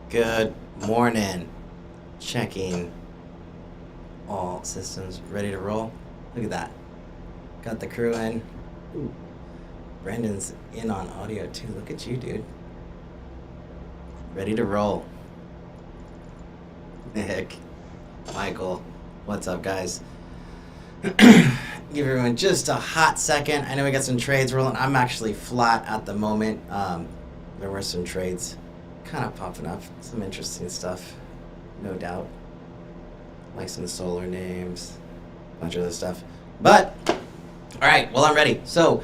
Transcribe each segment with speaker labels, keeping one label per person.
Speaker 1: Good morning. Checking all systems ready to roll. Look at that. Got the crew in. Ooh, Brandon's in on audio too. Look at you, dude. Ready to roll. Nick, Michael, what's up, guys? Give everyone just a hot second. I know we got some trades rolling. I'm actually flat at the moment. There were some trades kind of popping up. Some interesting stuff, no doubt. Like some solar names, a bunch of other stuff. But, all right, well, I'm ready. So,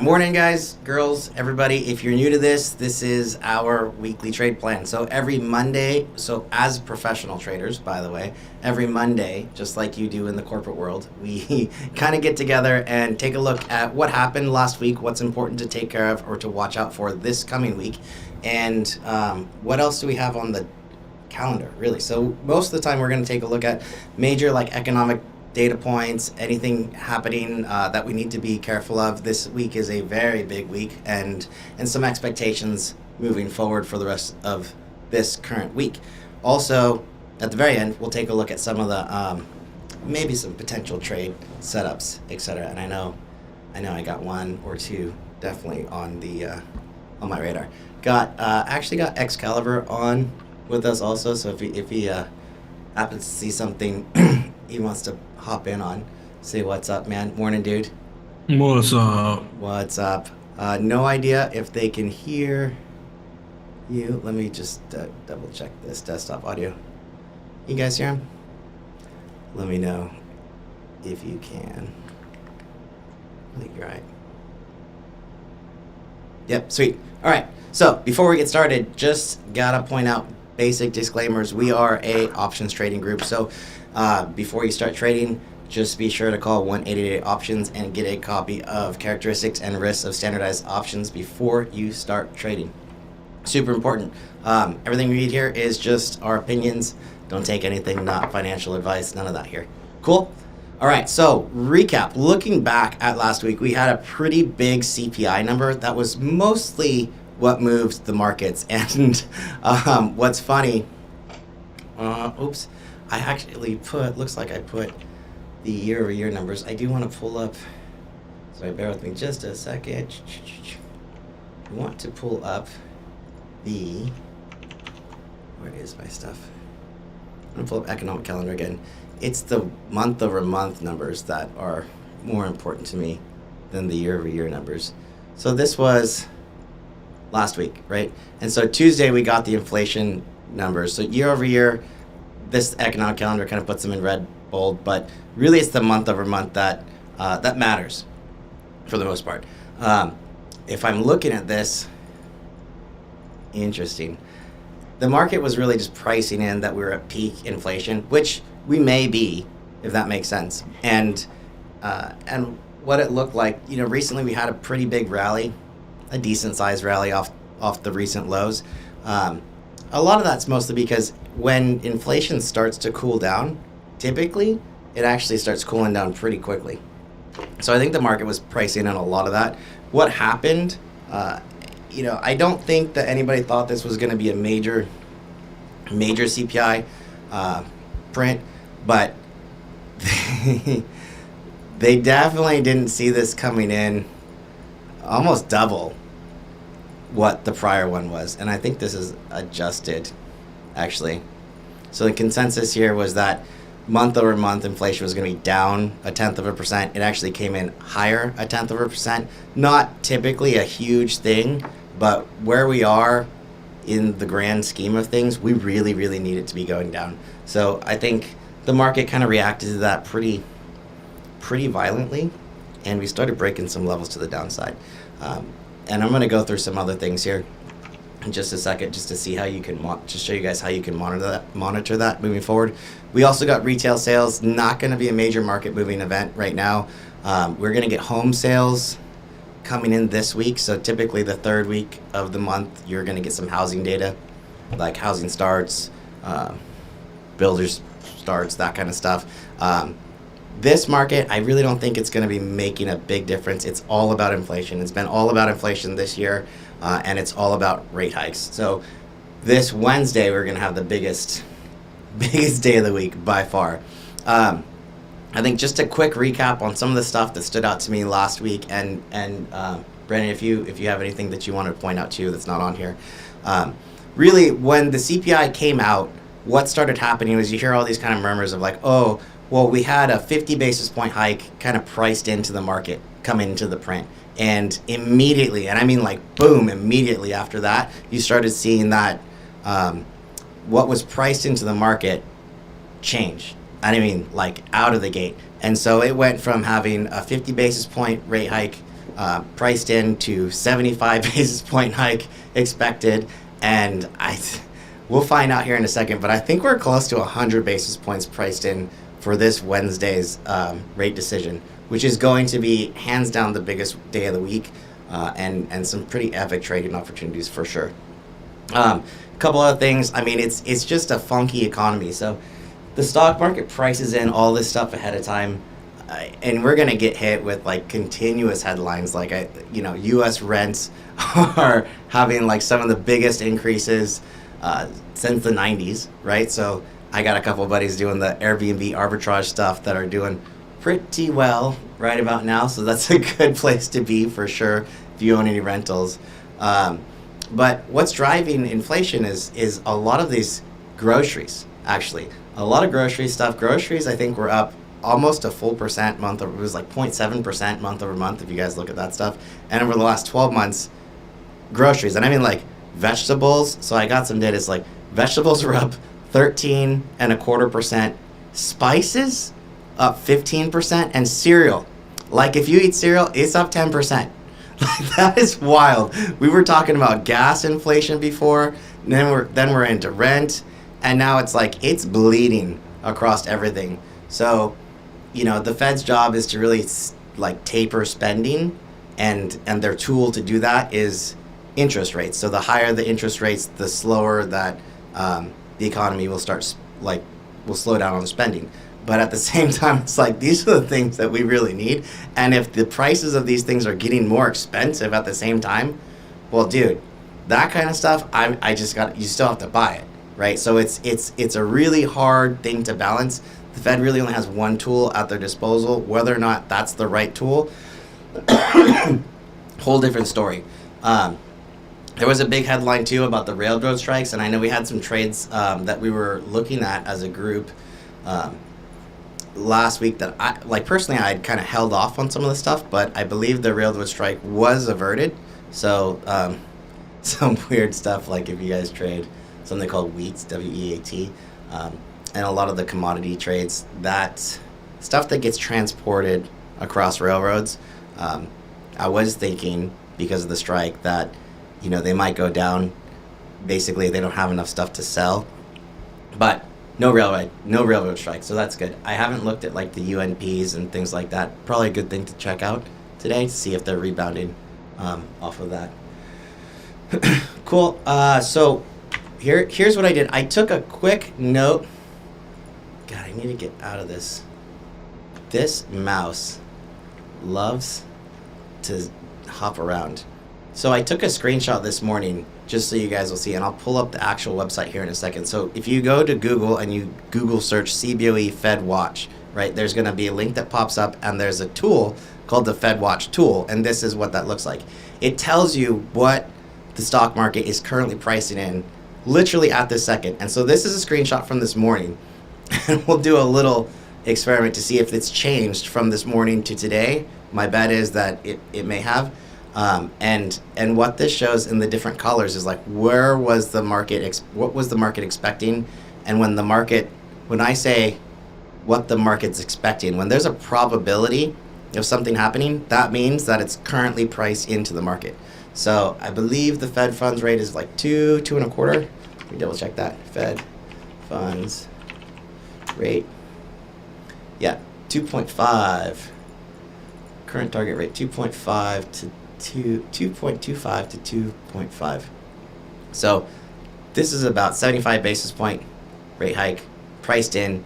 Speaker 1: morning, guys, girls, everybody. If you're new to this, this is our weekly trade plan. So every Monday, so as professional traders, by the way, every Monday, just like you do in the corporate world, we kind of get together and take a look at what happened last week, what's important to take care of or to watch out for this coming week, and what else do we have on the calendar, really. So most of the time we're going to take a look at major like economic data points, anything happening that we need to be careful of. This week is a very big week, and some expectations moving forward for the rest of this current week. Also, at the very end, we'll take a look at some of the maybe some potential trade setups, etc. And I know I got one or two definitely on the on my radar. Actually got Excalibur on with us also, so if he happens to see something he wants to hop in on, say what's up, man. Morning, dude.
Speaker 2: What's up?
Speaker 1: What's up? No idea if they can hear you. Let me just double check this desktop audio. You guys hear him? Let me know if you can. I think you're right. Yep, sweet. All right, so before we get started, just gotta point out basic disclaimers. We are a options trading group, so before you start trading, just be sure to call 1-888-OPTIONS and get a copy of characteristics and risks of standardized options before you start trading. Super important. Everything we read here is just our opinions. Don't take anything, not financial advice, none of that here. Cool? All right, so recap. Looking back at last week, we had a pretty big CPI number that was mostly what moved the markets. And what's funny, oops, I actually looks like I put the year-over-year numbers. I do want to pull up, so bear with me just a second. I want to pull up where is my stuff? I'm going to pull up economic calendar again. It's the month-over-month numbers that are more important to me than the year-over-year numbers. So this was last week, right? And so Tuesday we got the inflation numbers. So year-over-year, this economic calendar kind of puts them in red, bold, but really it's the month-over-month that matters for the most part. If I'm looking at this, interesting. The market was really just pricing in that we were at peak inflation, which we may be, if that makes sense. And what it looked like, recently we had a pretty big rally, a decent sized rally off the recent lows. A lot of that's mostly because when inflation starts to cool down, typically it actually starts cooling down pretty quickly. So I think the market was pricing in a lot of that. What happened, I don't think that anybody thought this was going to be a major CPI print, but they definitely didn't see this coming in almost double what the prior one was. And I think this is adjusted, actually. So the consensus here was that month-over-month inflation was going to be down 0.1%. It actually came in higher 0.1%. Not typically a huge thing, but where we are in the grand scheme of things, we really, really need it to be going down. So I think the market kind of reacted to that pretty violently, and we started breaking some levels to the downside. And I'm going to go through some other things here in just a second, just to see how you can just show you guys how you can monitor that moving forward. We also got retail sales. Not going to be a major market moving event right now. We're going to get home sales coming in this week. So typically the third week of the month, you're going to get some housing data, like housing starts, builders starts, that kind of stuff. This market, I really don't think it's going to be making a big difference. It's all about inflation. It's been all about inflation this year, and it's all about rate hikes. So this Wednesday we're gonna have the biggest day of the week by far. I think just a quick recap on some of the stuff that stood out to me last week, and Brandon, if you have anything that you want to point out too that's not on here. Really, when the CPI came out, what started happening was you hear all these kind of murmurs of like, oh, well, we had a 50 basis point hike kind of priced into the market coming into the print. And immediately, and I mean like boom, immediately after that, you started seeing that what was priced into the market change. I mean, like out of the gate. And so it went from having a 50 basis point rate hike priced in to 75 basis point hike expected. And we'll find out here in a second, but I think we're close to 100 basis points priced in for this Wednesday's rate decision, which is going to be hands down the biggest day of the week, and some pretty epic trading opportunities for sure. A couple other things. I mean, it's just a funky economy. So the stock market prices in all this stuff ahead of time, and we're gonna get hit with like continuous headlines like U.S. rents are having like some of the biggest increases since the 90s, right? So I got a couple of buddies doing the Airbnb arbitrage stuff that are doing pretty well right about now, so that's a good place to be for sure if you own any rentals. But what's driving inflation is a lot of these groceries, actually. A lot of grocery stuff. Groceries, I think, were up almost a full percent month over. It was like 0.7% month over month if you guys look at that stuff. And over the last 12 months, groceries, and I mean like vegetables. So I got some data. It's like vegetables were up 13.25%. Spices up 15%, and cereal. Like if you eat cereal, it's up 10%. Like that is wild. We were talking about gas inflation before, and then we're into rent. And now it's like it's bleeding across everything. So, the Fed's job is to really like taper spending, and their tool to do that is interest rates. So the higher the interest rates, the slower that the economy will slow down on spending. But at the same time, it's like these are the things that we really need. And if the prices of these things are getting more expensive at the same time, well, dude, that kind of stuff, you still have to buy it. Right, so it's a really hard thing to balance. The Fed really only has one tool at their disposal. Whether or not that's the right tool, whole different story. There was a big headline too about the railroad strikes, and I know we had some trades that we were looking at as a group last week that I personally I'd kind of held off on some of the stuff, but I believe the railroad strike was averted. So some weird stuff like if you guys trade something called wheats, W-E-A-T, and a lot of the commodity trades, that stuff that gets transported across railroads, I was thinking because of the strike that, they might go down. Basically, they don't have enough stuff to sell, but no railroad strike, so that's good. I haven't looked at like the UNPs and things like that. Probably a good thing to check out today to see if they're rebounding off of that. Cool. So here's what I did. I took a quick note. God, I need to get out of this. This mouse loves to hop around. So I took a screenshot this morning just so you guys will see, and I'll pull up the actual website here in a second. So if you go to Google and you Google search CBOE Fed Watch, right, there's going to be a link that pops up, and there's a tool called the Fed Watch tool, and this is what that looks like. It tells you what the stock market is currently pricing in literally at this second. And so this is a screenshot from this morning, and we'll do a little experiment to see if it's changed from this morning to today. My bet is that it may have. And what this shows in the different colors is like what was the market expecting, and when I say what the market's expecting, when there's a probability of something happening, that means that it's currently priced into the market. So I believe the Fed funds rate is like 2.25. Let me double check that. Fed funds rate. Yeah, 2.5. Current target rate 2.5 to 2.25 to 2.5. So this is about 75 basis point rate hike priced in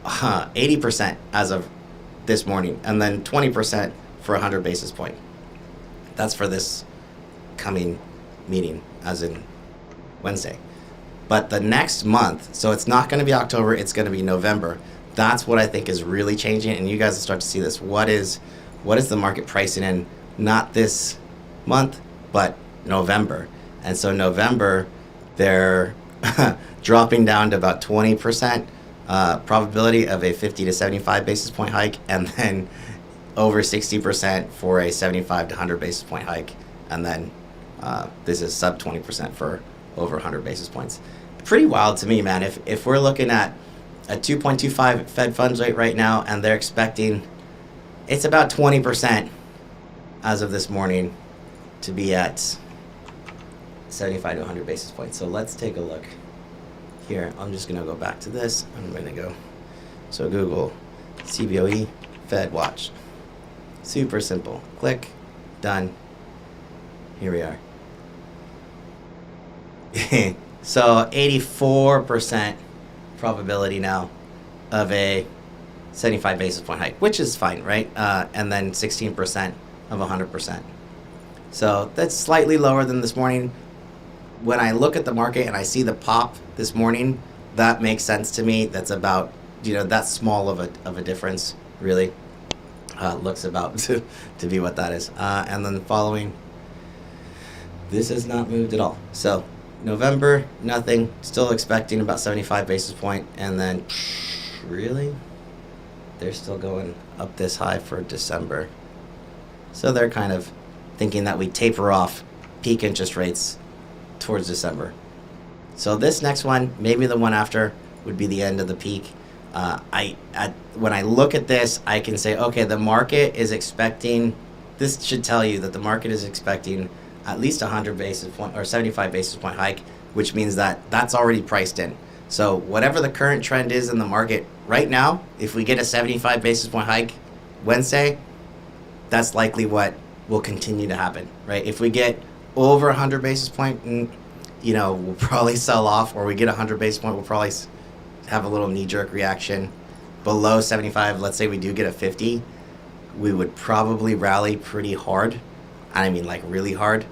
Speaker 1: 80% as of this morning, and then 20% for 100 basis point. That's for this coming meeting, as in Wednesday. But the next month, so it's not going to be October, it's going to be November. That's what I think is really changing, and you guys will start to see this. What is the market pricing in? Not this month, but November. And so November, they're dropping down to about 20% probability of a 50 to 75 basis point hike, and then over 60% for a 75 to 100 basis point hike. And then this is sub 20% for over 100 basis points. Pretty wild to me, man. If we're looking at a 2.25 Fed funds rate right now, and they're expecting it's about 20% as of this morning to be at 75 to 100 basis points. So let's take a look here. I'm just going to go back to this. I'm going to go. So Google CBOE Fed watch. Super simple. Click. Done. Here we are. So 84% probability now of a 75 basis point hike, which is fine, right? And then 16% of 100%. So that's slightly lower than this morning. When I look at the market and I see the pop this morning, that makes sense to me. That's about, that's small of a difference, really. Looks about to be what that is. And then the following, this has not moved at all. So November, nothing. Still expecting about 75 basis point. And then, really? They're still going up this high for December. So they're kind of thinking that we taper off peak interest rates towards December. So this next one, maybe the one after, would be the end of the peak. When I look at this, I can say, okay, the market is expecting, this should tell you that the market is expecting at least 100 basis point or 75 basis point hike, which means that that's already priced in. So whatever the current trend is in the market right now, if we get a 75 basis point hike Wednesday, that's likely what will continue to happen, right? If we get over 100 basis point, we'll probably sell off, or we get 100 basis point, we'll probably have a little knee-jerk reaction. Below 75, let's say we do get a 50, we would probably rally pretty hard. I mean, like really hard.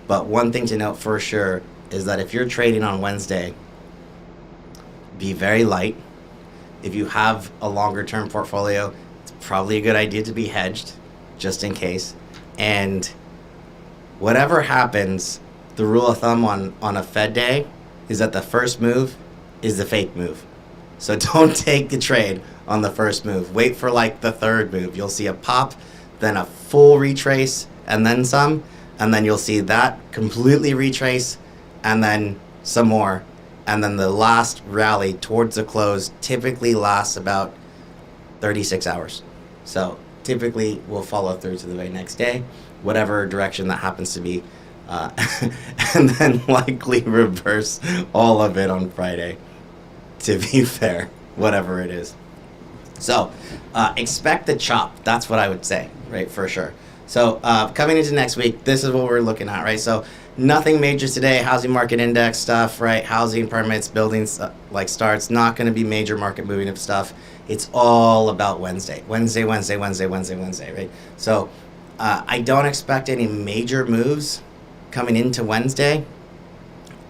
Speaker 1: But one thing to note for sure is that if you're trading on Wednesday, be very light. If you have a longer term portfolio, it's probably a good idea to be hedged just in case. And whatever happens, the rule of thumb on a Fed day is that the first move is the fake move. So don't take the trade on the first move. Wait for like the third move. You'll see a pop, then a full retrace, and then some, and then you'll see that completely retrace, and then some more, and then the last rally towards the close typically lasts about 36 hours. So typically we'll follow through to the very next day, whatever direction that happens to be, and then likely reverse all of it on Friday, to be fair, whatever it is. So expect the chop. That's what I would say, right, for sure. So coming into next week, this is what we're looking at, right? So nothing major today. Housing market index stuff, right? Housing permits, buildings like starts. Not going to be major market moving of stuff. It's all about Wednesday, right? So I don't expect any major moves coming into Wednesday.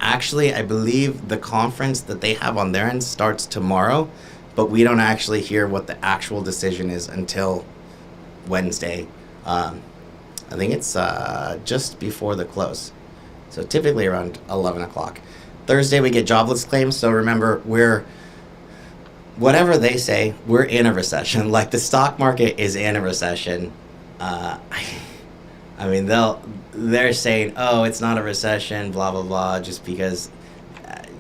Speaker 1: Actually, I believe the conference that they have on their end starts tomorrow, but we don't actually hear what the actual decision is until Wednesday. I think it's just before the close. So typically around 11 o'clock. Thursday we get jobless claims. So remember, whatever they say, we're in a recession. Like the stock market is in a recession. I mean, they're saying, oh, it's not a recession, blah, blah, blah, just because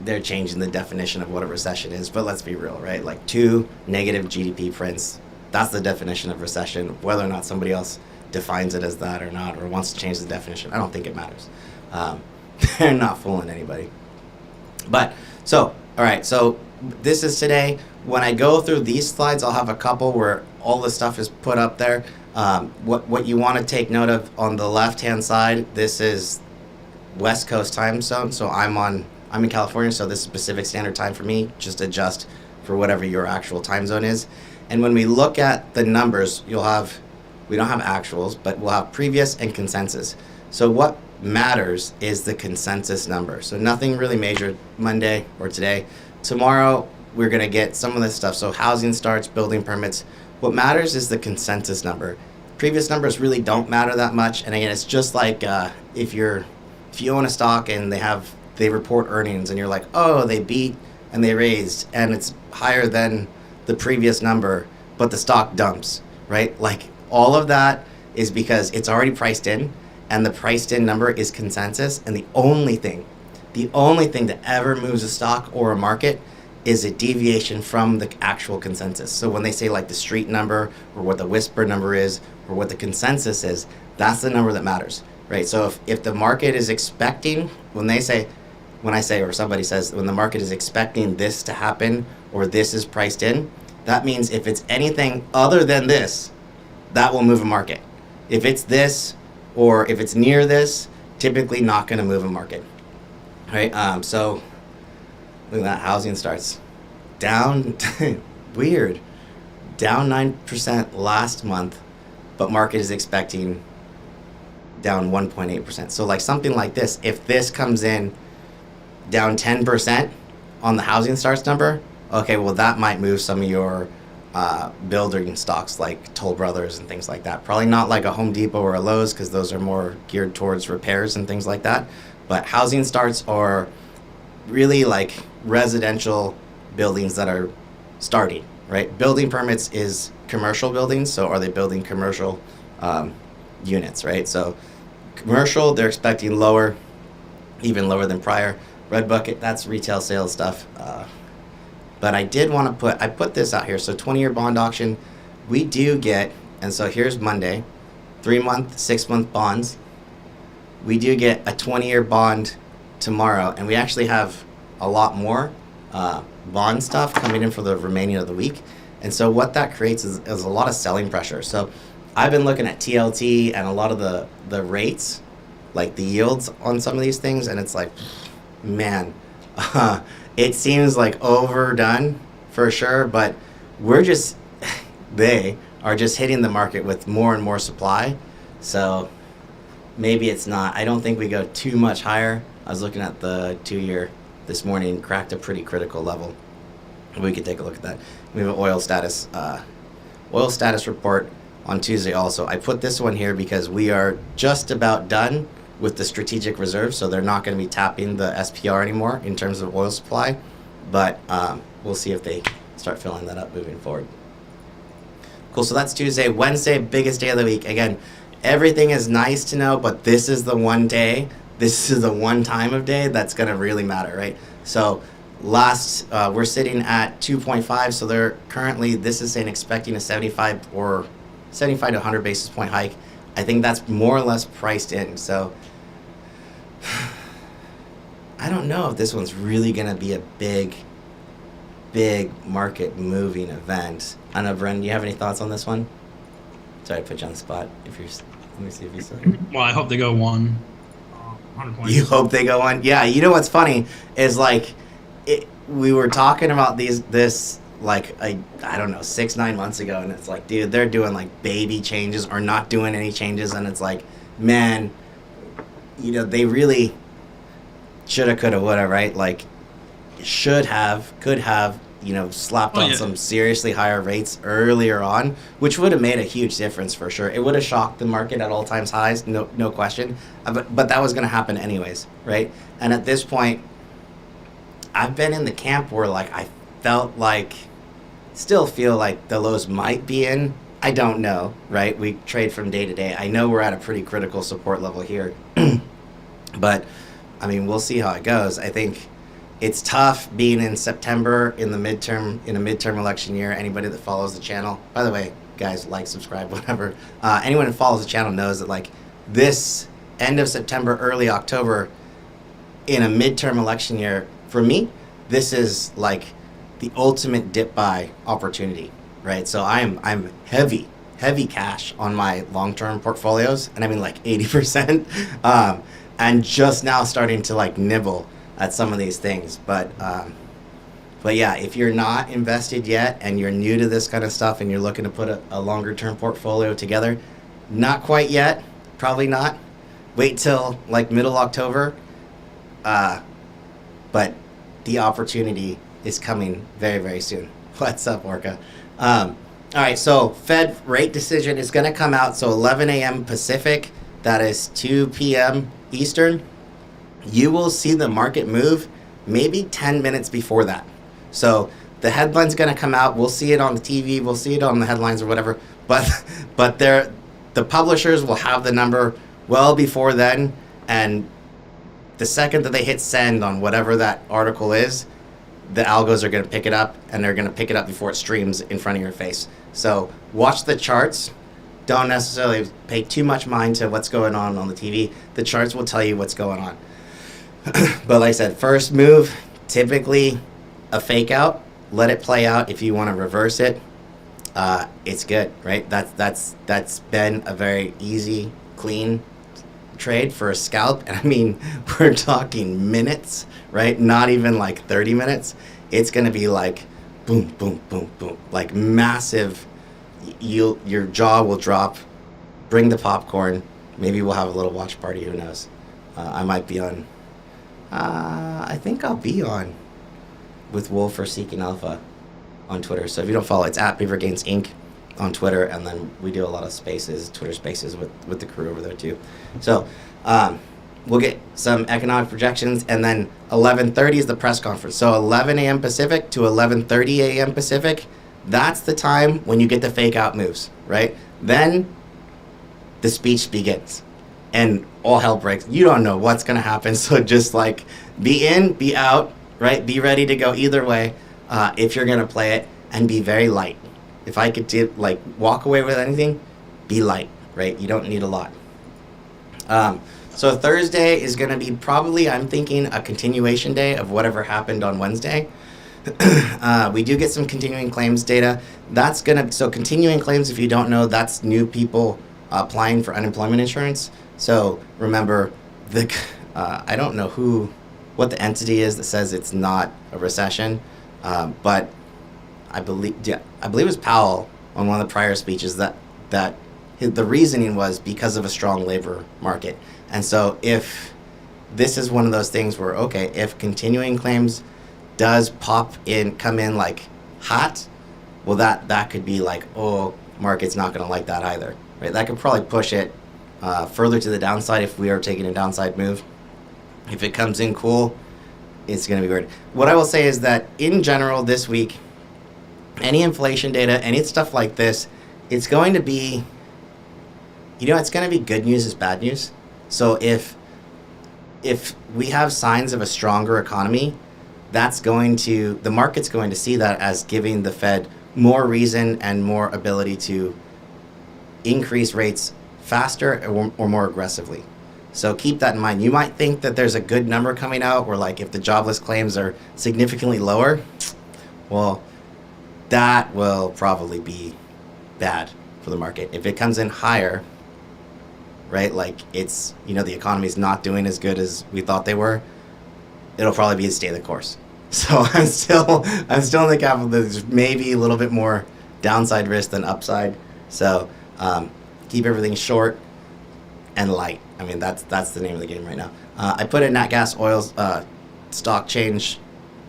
Speaker 1: they're changing the definition of what a recession is. But let's be real, right? Like 2 negative GDP prints, that's the definition of recession. Whether or not somebody else defines it as that or not, or wants to change the definition, I don't think it matters. They're not fooling anybody. But, all right, so this is today. When I go through these slides, I'll have a couple where all the stuff is put up there. What you want to take note of on the left-hand side, this is West Coast time zone. So I'm in California, so this is Pacific Standard Time for me. Just adjust for whatever your actual time zone is. And when we look at the numbers, we don't have actuals, but we'll have previous and consensus. So what matters is the consensus number. So nothing really major Monday or today. Tomorrow, we're going to get some of this stuff. So housing starts, building permits. What matters is the consensus number. Previous numbers really don't matter that much. And again, it's just like if you own a stock and they report earnings and you're like, oh, they beat and they raised and it's higher than the previous number, but the stock dumps, right? Like all of that is because it's already priced in, and the priced in number is consensus. And the only thing that ever moves a stock or a market is a deviation from the actual consensus. So when they say like the street number or what the whisper number is or what the consensus is, that's the number that matters, right? So if the market is expecting, when I say or somebody says when the market is expecting this to happen or this is priced in, that means if it's anything other than this, that will move a market. If it's this or if it's near this, typically not going to move a market, right? So look at that, housing starts down, weird, down 9% last month, but market is expecting down 1.8%. So like something like this, if this comes in down 10% on the housing starts number, okay, well that might move some of your building stocks like Toll Brothers and things like that. Probably not like a Home Depot or a Lowe's because those are more geared towards repairs and things like that. But housing starts are really like residential buildings that are starting, right? Building permits is commercial buildings, so are they building commercial units, right? So commercial, they're expecting lower, even lower than prior. Red bucket, that's retail sales stuff. But I did want to I put this out here. So 20-year bond auction, we do get, and so here's Monday, 3-month, 6-month bonds. We do get a 20-year bond tomorrow, and we actually have a lot more bond stuff coming in for the remaining of the week. And so what that creates is a lot of selling pressure. So I've been looking at TLT and a lot of the rates, like the yields on some of these things, and it's like, man, it seems like overdone for sure, but they are just hitting the market with more and more supply. So maybe it's not. I don't think we go too much higher. I was looking at the 2-year this morning, cracked a pretty critical level. We could take a look at that. We have an oil status report on Tuesday also. I put this one here because we are just about done with the strategic reserve, so they're not going to be tapping the SPR anymore in terms of oil supply, but we'll see if they start filling that up moving forward. Cool, so that's Tuesday. Wednesday, biggest day of the week. Again, everything is nice to know, but this is the one day, this is the one time of day that's going to really matter, right? So we're sitting at 2.5, so they're currently, this is saying expecting a 75 to 100 basis point hike. I think that's more or less priced in. So I don't know if this one's really going to be a big market moving event. I don't know, Bren, do you have any thoughts on this one? Sorry to put you on the spot. Let me see if you said it.
Speaker 2: Well, I hope they go 100 points.
Speaker 1: You hope they go on? Yeah, you know what's funny is like we were talking about this like I don't know 6-9 months ago, and it's like, dude, they're doing like baby changes or not doing any changes, and it's like, man, you know, they really shoulda, coulda, woulda, right? Like could have, you know, slapped on some seriously higher rates earlier on, which would have made a huge difference for sure. It would have shocked the market at all times highs, no question. But that was going to happen anyways, right? And at this point, I've been in the camp where like I still feel like the lows might be in. I don't know, right? We trade from day to day. I know we're at a pretty critical support level here, but I mean, we'll see how it goes. I think it's tough being in September in a midterm election year. Anybody that follows the channel, by the way, guys, like, subscribe, whatever. Anyone who follows the channel knows that like this end of September, early October, in a midterm election year, for me, this is like the ultimate dip buy opportunity, right? So I'm heavy cash on my long-term portfolios, and I mean like 80%, and just now starting to like nibble at some of these things. But yeah, if you're not invested yet and you're new to this kind of stuff and you're looking to put a longer-term portfolio together, not quite yet, probably not. wait till like middle October. But the opportunity is coming very, very soon. What's up, Orca? All right, so Fed rate decision is going to come out. So 11 a.m. Pacific, that is 2 p.m. Eastern. You will see the market move maybe 10 minutes before that. So the headline's going to come out. We'll see it on the TV. We'll see it on the headlines or whatever. But the publishers will have the number well before then. And the second that they hit send on whatever that article is, the algos are going to pick it up, and they're going to pick it up before it streams in front of your face. So watch the charts. Don't necessarily pay too much mind to what's going on the TV. The charts will tell you what's going on. But like I said, first move, typically a fake out. Let it play out. If you want to reverse it, it's good, right? That's been a very easy, clean trade for a scalp. And I mean, we're talking minutes, right? Not even like 30 minutes. It's going to be like boom, boom, boom, boom, like massive. Your jaw will drop. Bring the popcorn. Maybe we'll have a little watch party. Who knows? I might be on. I think I'll be on with Wolf for Seeking Alpha on Twitter. So if you don't follow, it's at Beaver Gains Inc. on Twitter, and then we do a lot of spaces, Twitter spaces with the crew over there too. So we'll get some economic projections, and then 11:30 is the press conference. So 11 a.m. Pacific to 11:30 a.m. Pacific, that's the time when you get the fake out moves, right? Then the speech begins, and all hell breaks. You don't know what's going to happen, so just like be in, be out, right? Be ready to go either way if you're going to play it, and be very light. If I could walk away with anything, be light, right? You don't need a lot. So Thursday is going to be probably, I'm thinking, a continuation day of whatever happened on Wednesday. We do get some continuing claims data. So continuing claims, if you don't know, that's new people applying for unemployment insurance. So remember, I don't know what the entity is that says it's not a recession, but I believe it was Powell on one of the prior speeches that the reasoning was because of a strong labor market. And so if this is one of those things where, okay, if continuing claims does come in like hot, well, that could be like, oh, market's not going to like that either, right? That could probably push it further to the downside if we are taking a downside move. If it comes in cool, it's going to be weird. What I will say is that in general this week, any inflation data, any stuff like this, it's going to be, it's going to be good news is bad news. So if we have signs of a stronger economy, the market's going to see that as giving the Fed more reason and more ability to increase rates faster or more aggressively. So keep that in mind. You might think that there's a good number coming out where, like, if the jobless claims are significantly lower, well, that will probably be bad for the market. If it comes in higher, right, like it's, the economy's not doing as good as we thought they were, it'll probably be a stay the course. So I'm still in the capital. There's maybe a little bit more downside risk than upside. So keep everything short and light. I mean, that's the name of the game right now. I put in Nat Gas Oil's stock change.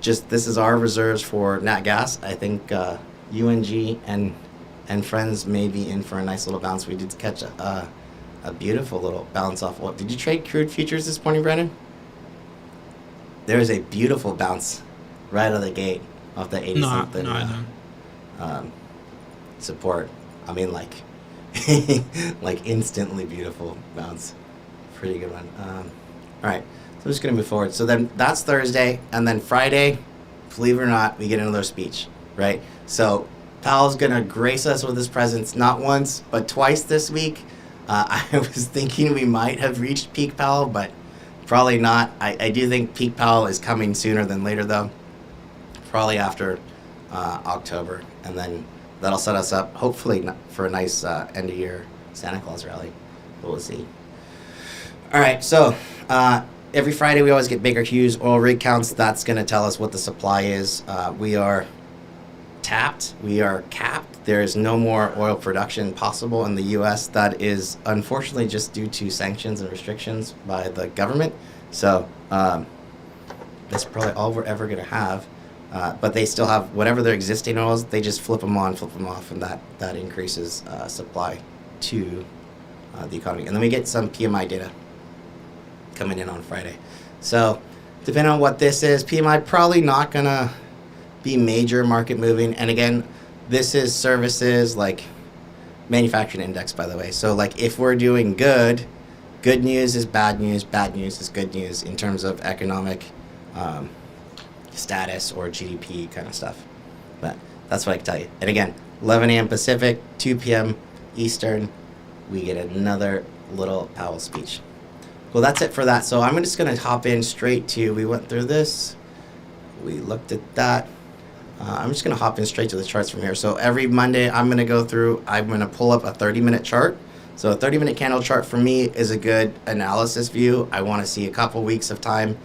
Speaker 1: This is our reserves for Nat Gas. I think UNG and friends may be in for a nice little bounce. We did catch a beautiful little bounce off oil. Did you trade crude futures this morning, Brennan? There was a beautiful bounce right out of the gate off the 80 something support. I mean, like like instantly beautiful bounce. Pretty good one. All right, so I'm just gonna move forward. So then that's Thursday, and then Friday, believe it or not, we get another speech, right? So Powell's gonna grace us with his presence not once but twice this week. I was thinking we might have reached peak Powell, but probably not. I do think peak Powell is coming sooner than later, though. Probably after October, and then that'll set us up, hopefully, for a nice end-of-year Santa Claus rally. But we'll see. All right, so every Friday we always get Baker Hughes oil rig counts. That's going to tell us what the supply is. We are tapped. We are capped. There is no more oil production possible in the U.S. That is unfortunately just due to sanctions and restrictions by the government. So that's probably all we're ever going to have. But they still have whatever their existing oils. They just flip them on, flip them off, and that increases supply to the economy. And then we get some PMI data coming in on Friday. So depending on what this is, PMI probably not going to be major market moving. And again, this is services like manufacturing index, by the way. So like if we're doing good news is bad news is good news in terms of economic status or GDP kind of stuff. But that's what I can tell you. And again, 11 a.m. Pacific, 2 p.m. Eastern, we get another little Powell speech. Well, that's it for that. So I'm just going to hop in straight to, we went through this. We looked at that. I'm just going to hop in straight to the charts from here. So every Monday, I'm going to go through, I'm going to pull up a 30-minute chart. So a 30-minute candle chart for me is a good analysis view. I want to see a couple weeks of time.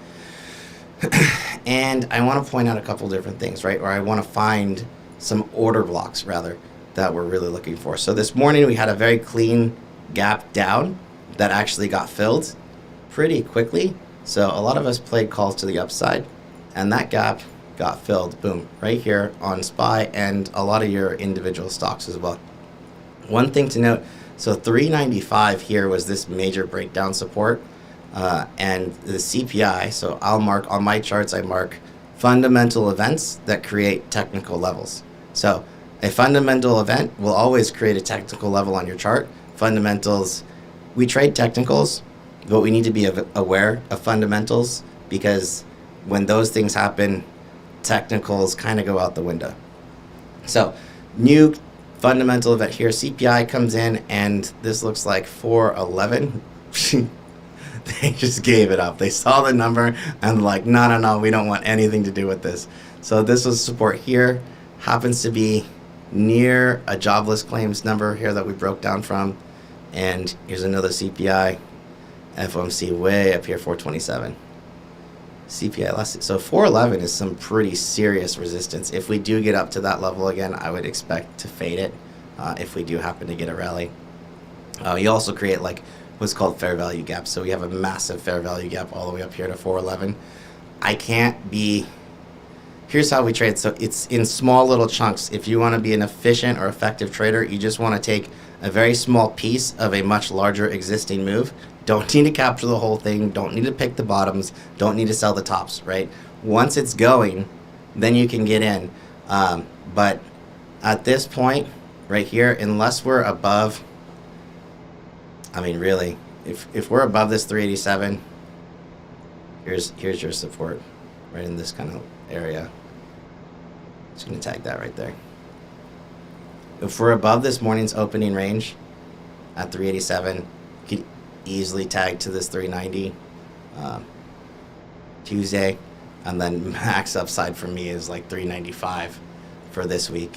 Speaker 1: And I want to point out a couple different things, right? Or I want to find some order blocks, rather, that we're really looking for. So this morning, we had a very clean gap down that actually got filled pretty quickly. So a lot of us played calls to the upside, and that gap got filled, boom, right here on SPY and a lot of your individual stocks as well. One thing to note, so 395 here was this major breakdown support, and the CPI, so I'll mark, on my charts, I mark fundamental events that create technical levels. So a fundamental event will always create a technical level on your chart. Fundamentals, we trade technicals, but we need to be aware of fundamentals, because when those things happen, technicals kind of go out the window. So new fundamental event here, CPI comes in, and this looks like 411. They just gave it up. They saw the number and like, no, we don't want anything to do with this. So this was support here, happens to be near a jobless claims number here that we broke down from. And here's another CPI, FOMC way up here, 427. CPI less. So 411 is some pretty serious resistance. If we do get up to that level again, I would expect to fade it if we do happen to get a rally. You also create like what's called fair value gap. So we have a massive fair value gap all the way up here to 411. I can't be, here's how we trade. So it's in small little chunks. If you want to be an efficient or effective trader, you just want to take a very small piece of a much larger existing move. Don't need to capture the whole thing. Don't need to pick the bottoms. Don't need to sell the tops, right? Once it's going, then you can get in. But at this point, right here, unless we're above, I mean, really, if we're above this 387, here's your support, right in this kind of area. Just gonna tag that right there. If we're above this morning's opening range at 387, you could easily tag to this 390 Tuesday, and then max upside for me is like 395 for this week.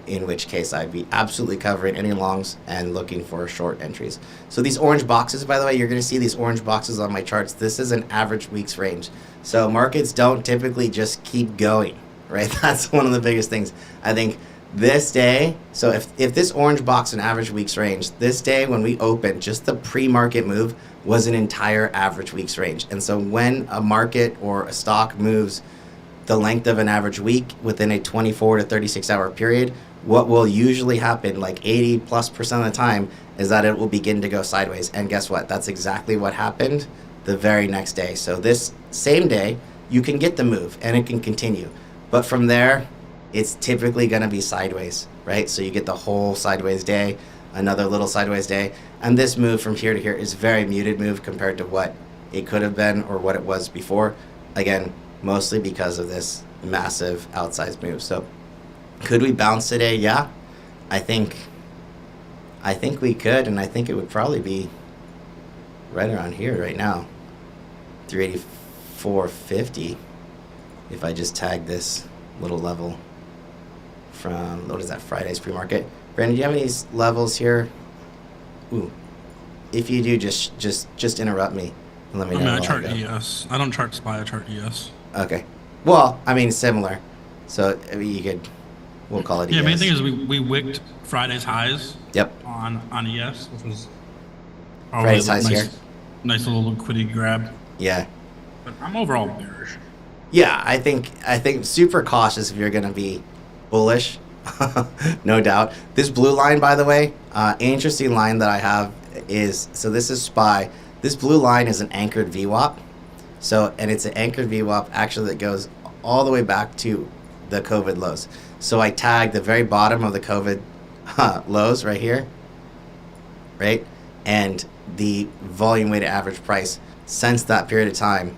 Speaker 1: In which case I'd be absolutely covering any longs and looking for short entries. So these orange boxes, by the way, you're going to see these orange boxes on my charts. This is an average week's range. So markets don't typically just keep going, right? That's one of the biggest things. I think this day, so if this orange box an average week's range, this day when we opened, just the pre-market move was an entire average week's range. And so when a market or a stock moves the length of an average week within a 24 to 36 hour period, what will usually happen like 80+% of the time is that it will begin to go sideways. And guess what? That's exactly what happened the very next day. So this same day, you can get the move and it can continue. But from there, it's typically going to be sideways, right? So you get the whole sideways day, another little sideways day. And this move from here to here is very muted move compared to what it could have been or what it was before. Again, mostly because of this massive outsized move. So could we bounce today? Yeah, I think we could, and I think it would probably be right around here right now, 384.50, if I just tag this little level from, what is that, Friday's pre-market. Brandon, do you have any levels here? Ooh, if you do, just interrupt me and let me know.
Speaker 2: I chart ES. I don't chart SPY, I chart ES.
Speaker 1: Okay. Well, I mean, similar. So I mean, you could We'll call it a
Speaker 2: Yeah, main
Speaker 1: yes.
Speaker 2: thing is we wicked Friday's highs
Speaker 1: Yep.
Speaker 2: on ES, which was probably
Speaker 1: Friday's
Speaker 2: a
Speaker 1: highs here.
Speaker 2: nice little liquidity grab.
Speaker 1: Yeah.
Speaker 2: But I'm overall bearish.
Speaker 1: Yeah, I think super cautious if you're gonna be bullish, no doubt. This blue line, by the way, interesting line that I have is, so this is SPY. This blue line is an anchored VWAP. So, and it's an anchored VWAP actually that goes all the way back to the COVID lows. So I tagged the very bottom of the COVID lows right here, right? And the volume weighted average price since that period of time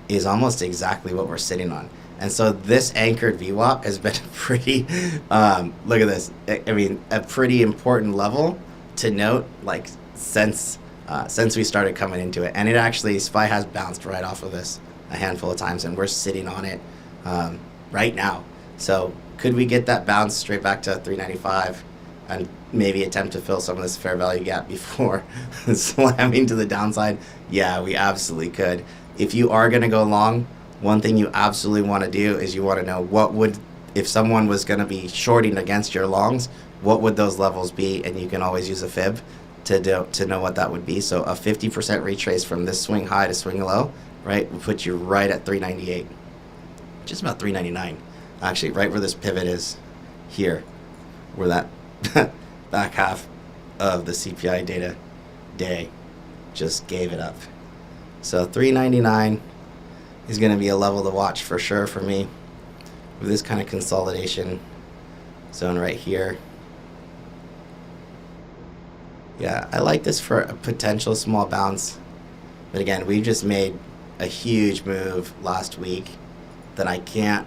Speaker 1: is almost exactly what we're sitting on. And so this anchored VWAP has been pretty, look at this. I mean, a pretty important level to note, like since we started coming into it. And it actually, SPY has bounced right off of this a handful of times, and we're sitting on it right now. So could we get that bounce straight back to 395 and maybe attempt to fill some of this fair value gap before slamming to the downside? Yeah, we absolutely could. If you are going to go long, one thing you absolutely want to do is you want to know what would, if someone was going to be shorting against your longs, what would those levels be? And you can always use a fib to know what that would be. So a 50% retrace from this swing high to swing low, right, will put you right at 398, just about 399. Actually, right where this pivot is here, where that back half of the CPI data day just gave it up. So 399 is going to be a level to watch for sure for me with this kind of consolidation zone right here. Yeah, I like this for a potential small bounce. But again, we just made a huge move last week that I can't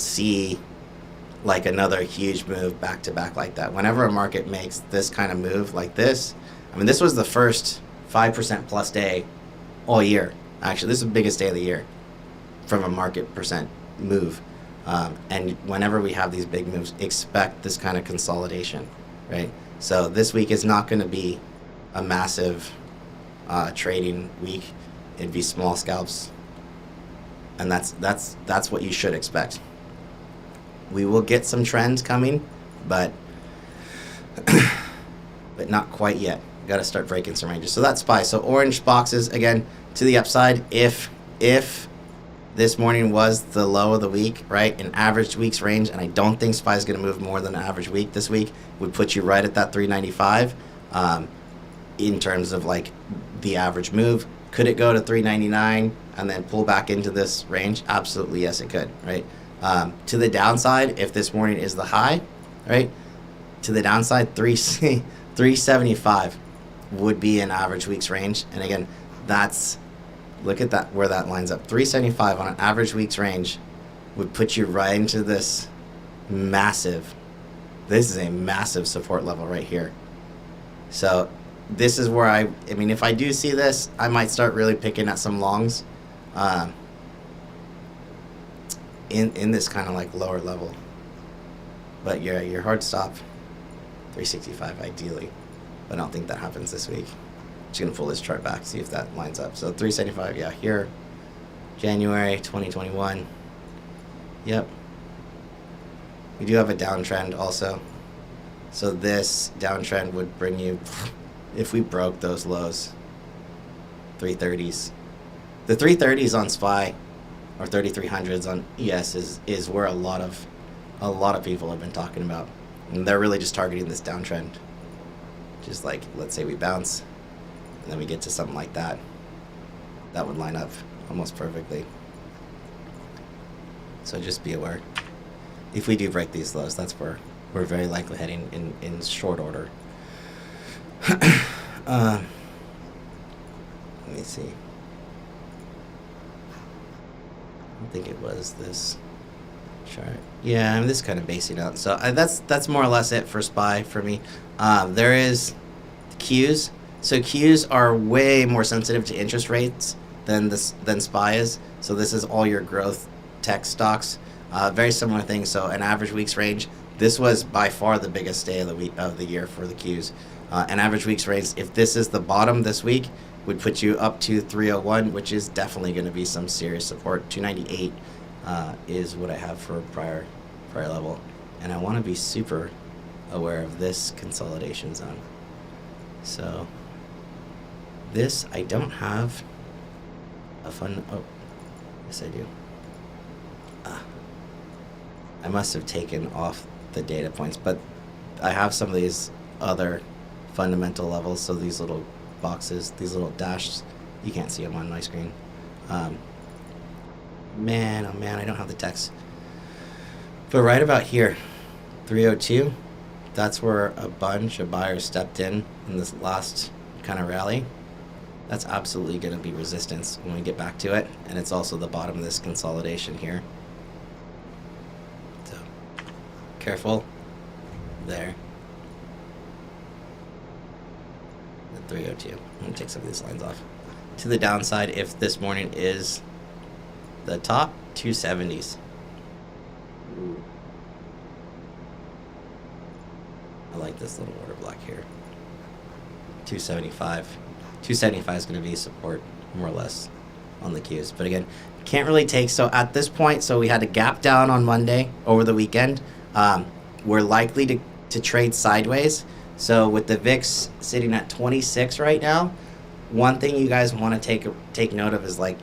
Speaker 1: see like another huge move back to back like that. Whenever a market makes this kind of move like this, I mean, this was the first 5% plus day all year. Actually, this is the biggest day of the year from a market percent move. And whenever we have these big moves, expect this kind of consolidation, right? So this week is not going to be a massive trading week. It'd be small scalps, and that's what you should expect. We will get some trends coming, but not quite yet. Got to start breaking some ranges. So that's SPY. So orange boxes again to the upside. If this morning was the low of the week, right, an average week's range, and I don't think SPY is going to move more than an average week this week, would put you right at that 395 in terms of like the average move. Could it go to 399 and then pull back into this range? Absolutely, yes, it could, right? To the downside, if this morning is the high, right, to the downside, 375 would be an average week's range. And again, that's, look at that, where that lines up. 375 on an average week's range would put you right into this massive, this is a massive support level right here. So this is where I mean, if I do see this, I might start really picking at some longs in this kind of like lower level. But your hard stop, 365 ideally. But I don't think that happens this week. Just gonna pull this chart back, see if that lines up. So 375, yeah, here, January 2021. Yep. We do have a downtrend also. So this downtrend would bring you, if we broke those lows, 330s. The 330s on SPY or 3300s on ES is where a lot of people have been talking about. And they're really just targeting this downtrend. Just like, let's say we bounce, and then we get to something like that. That would line up almost perfectly. So just be aware. If we do break these lows, that's where we're very likely heading in short order. Let me see. I don't think it was this chart. Yeah, I'm just kind of basing out. So that's more or less it for SPY for me. There is Qs. So Qs are way more sensitive to interest rates than SPY is. So this is all your growth tech stocks. Very similar thing. So an average week's range. This was by far the biggest day of the year for the Qs. An average week's range, if this is the bottom this week, would put you up to 301, which is definitely going to be some serious support. 298 is what I have for prior level. And I want to be super aware of this consolidation zone. So this, I don't have a fun, oh, yes I do. I must have taken off the data points, but I have some of these other fundamental levels. So these little boxes, these little dashes, you can't see them on my screen. Man, oh man, I don't have the text. But right about here, 302, that's where a bunch of buyers stepped in this last kind of rally. That's absolutely going to be resistance when we get back to it. And it's also the bottom of this consolidation here. So, careful. There. At 302. I'm going to take some of these lines off. To the downside, if this morning is the top, 270s. Ooh. I like this little order block here. 275. 275 is going to be support, more or less, on the Qs. But again, can't really take. So at this point, so we had a gap down on Monday over the weekend. We're likely to trade sideways. So with the VIX sitting at 26 right now, one thing you guys want to take note of is like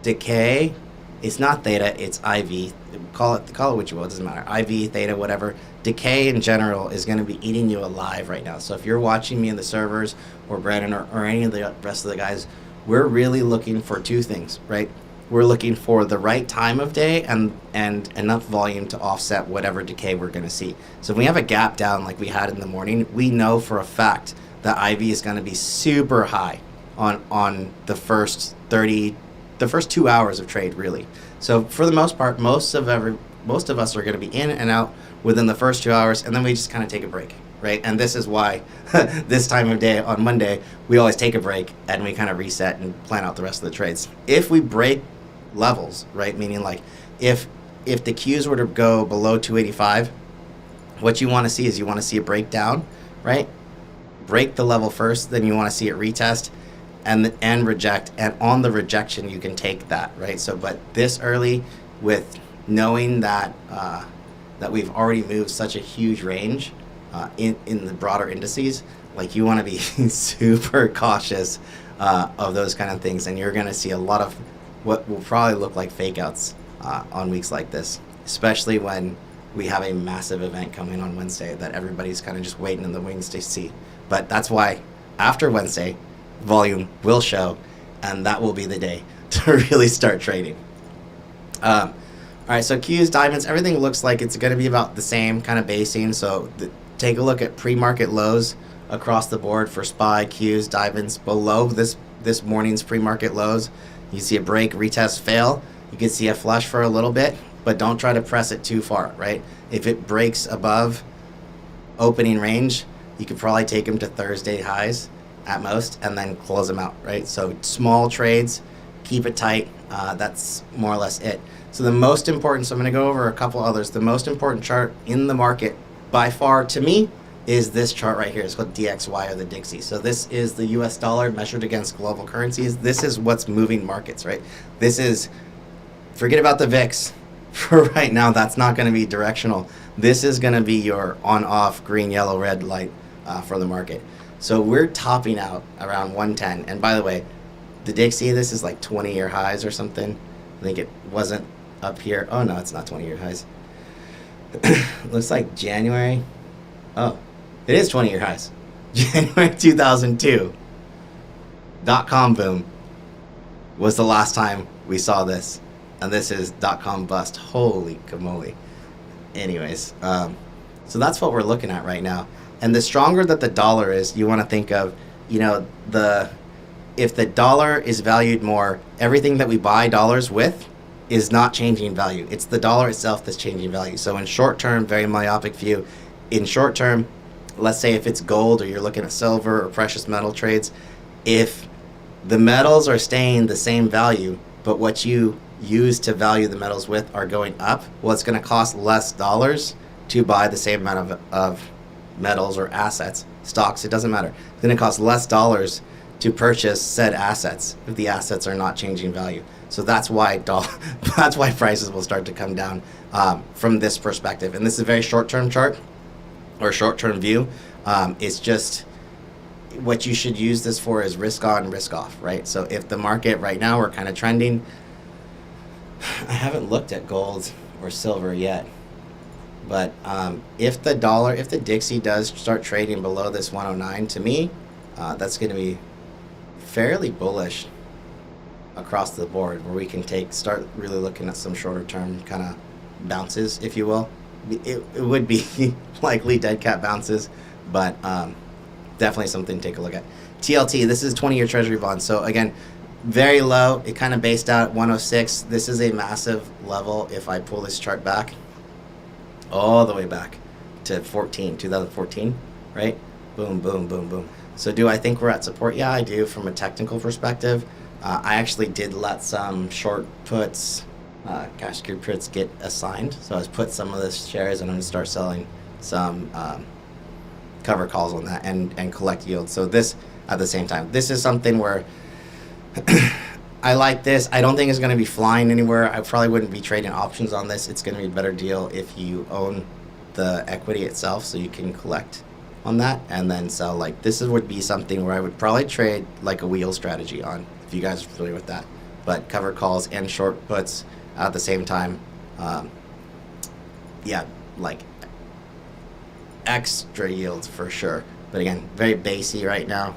Speaker 1: decay. It's not theta, it's IV. Call it what you will, it doesn't matter. IV, theta, whatever. Decay in general is going to be eating you alive right now. So if you're watching me in the servers or Brandon or any of the rest of the guys, we're really looking for two things, right? We're looking for the right time of day and enough volume to offset whatever decay we're going to see. So if we have a gap down like we had in the morning, we know for a fact that IV is going to be super high on the first 2 hours of trade, really. So for the most part, most of us are going to be in and out within the first 2 hours, and then we just kind of take a break, right? And this is why this time of day on Monday, we always take a break and we kind of reset and plan out the rest of the trades. If we break levels, right, meaning like if the Qs were to go below 285, what you want to see is you want to see a breakdown, right? Break the level first, then you want to see it retest and reject, and on the rejection you can take that, right? So but this early, with knowing that that we've already moved such a huge range in the broader indices, like you want to be super cautious of those kind of things, and you're going to see a lot of what will probably look like fake outs on weeks like this, especially when we have a massive event coming on Wednesday that everybody's kind of just waiting in the wings to see. But that's why after Wednesday, volume will show, and that will be the day to really start trading. All right, so Qs, diamonds, everything looks like it's going to be about the same kind of basing. So take a look at pre-market lows across the board for SPY, Qs, diamonds. Below this morning's pre-market lows, you see a break, retest, fail. You can see a flush for a little bit, but don't try to press it too far, right? If it breaks above opening range, you could probably take them to Thursday highs at most and then close them out, right? So small trades, keep it tight. That's more or less it. So the most important, so I'm going to go over a couple others. The most important chart in the market by far to me is this chart right here. It's called DXY, or the Dixie. So this is the US dollar measured against global currencies. This is what's moving markets, right? This is, forget about the VIX. For right now, that's not going to be directional. This is going to be your on-off green, yellow, red light for the market. So we're topping out around 110. And by the way, the Dixie, this is like 20-year highs or something. I think it wasn't up here. Oh, no, it's not 20-year highs. Looks like January. Oh, it is 20-year highs. January 2002. .com boom was the last time we saw this. And this is .com bust. Holy camole. Anyways, so that's what we're looking at right now. And the stronger that the dollar is, you want to think of, you know, if the dollar is valued more, everything that we buy dollars with is not changing value. It's the dollar itself that's changing value. So in short term, very myopic view, in short term, let's say if it's gold or you're looking at silver or precious metal trades, if the metals are staying the same value, but what you use to value the metals with are going up, well, it's going to cost less dollars to buy the same amount of metals or assets, stocks, it doesn't matter. It's going to cost less dollars to purchase said assets if the assets are not changing value. So that's why that's why prices will start to come down from this perspective. And this is a very short-term chart or short-term view. It's just what you should use this for is risk on, risk off, right? So if the market right now we're kind of trending, I haven't looked at gold or silver yet, but if the Dixie does start trading below this 109, to me, that's going to be fairly bullish across the board, where we can start really looking at some shorter term kind of bounces, if you will. It would be likely dead cat bounces, but definitely something to take a look at. TLT, this is 20-year Treasury bond. So again, very low. It kind of based out at 106. This is a massive level. If I pull this chart back, all the way back to 2014, right? Boom, boom, boom, boom. So do I think we're at support? Yeah, I do from a technical perspective. I actually did let some short puts, cash secured puts get assigned. So I was put some of the shares and I'm going to start selling some cover calls on that and collect yield. So this at the same time. This is something where I like this. I don't think it's going to be flying anywhere. I probably wouldn't be trading options on this. It's going to be a better deal if you own the equity itself, so you can collect on that and then sell. Like this would be something where I would probably trade like a wheel strategy on, if you guys are familiar with that. But cover calls and short puts at the same time. Yeah, like extra yields for sure. But again, very basey right now.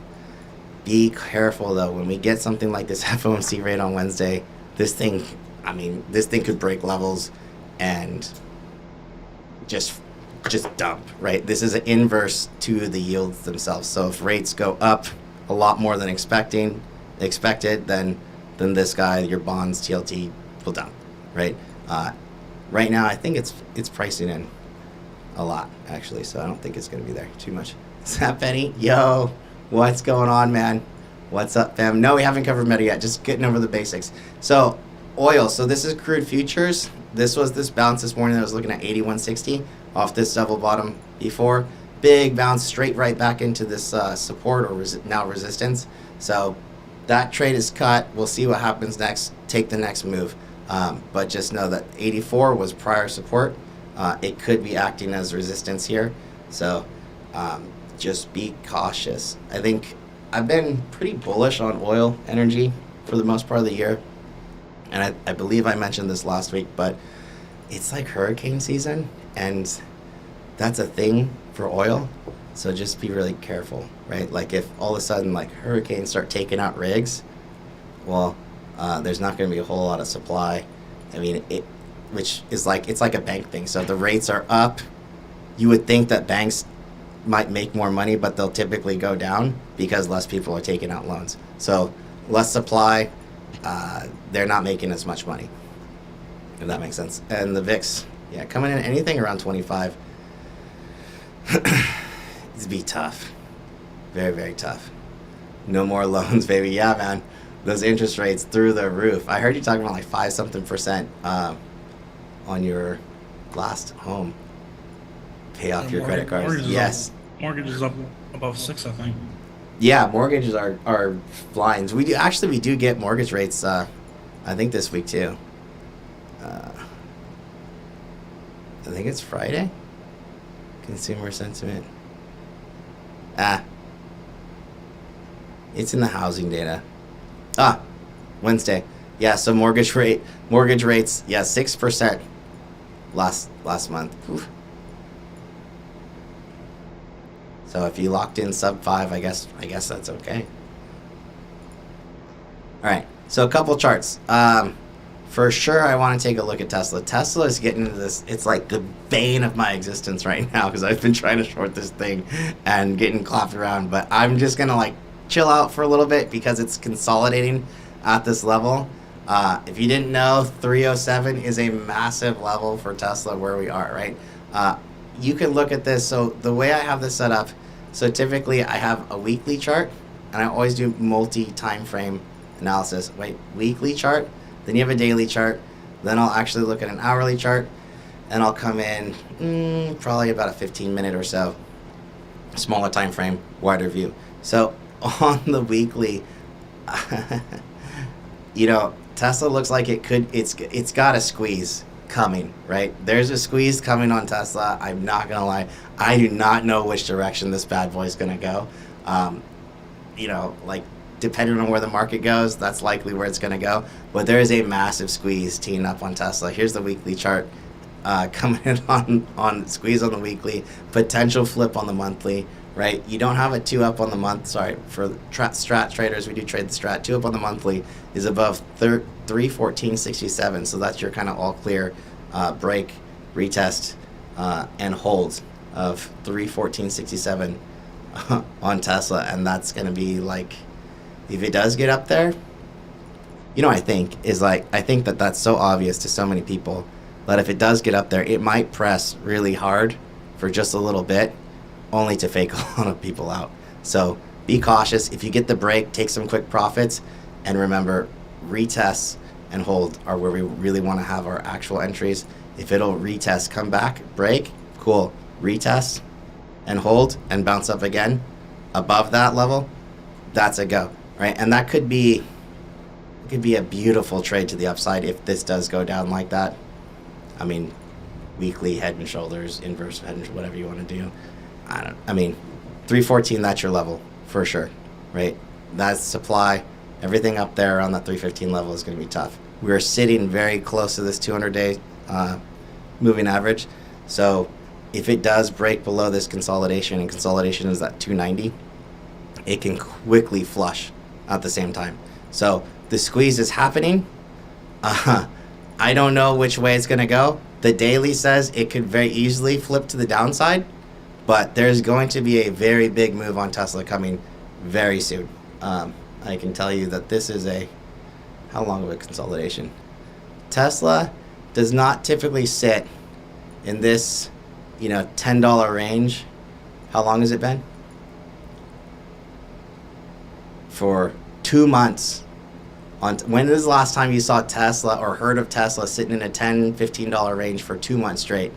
Speaker 1: Be careful though, when we get something like this FOMC rate on Wednesday, this thing could break levels and just dump, right? This is an inverse to the yields themselves. So if rates go up a lot more than expected, then this guy, your bonds, TLT, will dump, right? Right now, I think it's pricing in a lot, actually, so I don't think it's going to be there too much. Sept, Benny? Yo, what's going on, man? What's up, fam? No, we haven't covered meta yet, just getting over the basics. So, oil. So this is crude futures. This was this bounce this morning that was looking at 81.60 off this double bottom before. Big bounce straight right back into this support or now resistance. So that trade is cut. We'll see what happens next. Take the next move. But just know that 84 was prior support. It could be acting as resistance here. So just be cautious. I think I've been pretty bullish on oil energy for the most part of the year. And I believe I mentioned this last week, but it's like hurricane season, and that's a thing for oil. So just be really careful, right? Like if all of a sudden like hurricanes start taking out rigs, well, there's not going to be a whole lot of supply. I mean, which is like, it's like a bank thing. So if the rates are up, you would think that banks might make more money, but they'll typically go down because less people are taking out loans. So less supply, they're not making as much money, if that makes sense. And the VIX, yeah, coming in anything around 25, it's be tough. Very, very tough. No more loans, baby. Yeah, man. Those interest rates through the roof. I heard you talking about like 5-something% on your last home. Pay off your credit cards. Yes.
Speaker 2: Mortgage is up above 6, I think.
Speaker 1: Yeah, mortgages are flying. We do get mortgage rates. I think this week too. I think it's Friday. Consumer sentiment. It's in the housing data. Wednesday. Yeah, so mortgage rates. Yeah, 6% last month. Oof. So if you locked in sub 5, I guess that's okay. All right, so a couple charts. For sure, I want to take a look at Tesla. Tesla is getting into this. It's like the bane of my existence right now because I've been trying to short this thing and getting clapped around. But I'm just gonna like chill out for a little bit because it's consolidating at this level. If you didn't know, 307 is a massive level for Tesla where we are, right? You can look at this. So the way I have this set up, so typically I have a weekly chart, and I always do multi-time frame analysis. Wait, weekly chart, then you have a daily chart, then I'll actually look at an hourly chart, and I'll come in probably about a 15-minute or so, smaller time frame, wider view. So on the weekly, Tesla looks like it's got a squeeze coming, right? There's a squeeze coming on Tesla. I'm not gonna lie. I do not know which direction this bad boy is gonna go. Like depending on where the market goes, that's likely where it's gonna go. But there is a massive squeeze teeing up on Tesla. Here's the weekly chart coming in on squeeze on the weekly, potential flip on the monthly. Right, you don't have a 2 up on the month. Sorry, for strat traders, we do trade the strat. 2 up on the monthly is above 314.67, so that's your kind of all clear break, retest, and hold of 314.67 on Tesla, and that's going to be like, if it does get up there, I think that that's so obvious to so many people that if it does get up there, it might press really hard for just a little bit, only to fake a lot of people out. So be cautious. If you get the break, take some quick profits, and remember, retests and hold are where we really want to have our actual entries. If it'll retest, come back, break, cool, retest and hold and bounce up again above that level, that's a go, right? And that could be a beautiful trade to the upside if this does go down like that. I mean, weekly head and shoulders, inverse head and whatever you want to do. 314, that's your level for sure, right? That's supply. Everything up there around that 315 level is going to be tough. We're sitting very close to this 200-day moving average. So if it does break below this consolidation, and consolidation is at 290, it can quickly flush at the same time. So the squeeze is happening. I don't know which way it's going to go. The daily says it could very easily flip to the downside. But there's going to be a very big move on Tesla coming very soon. I can tell you that this is how long of a consolidation? Tesla does not typically sit in this, $10 range. How long has it been? For 2 months. When was the last time you saw Tesla or heard of Tesla sitting in a $10, $15 range for 2 months straight?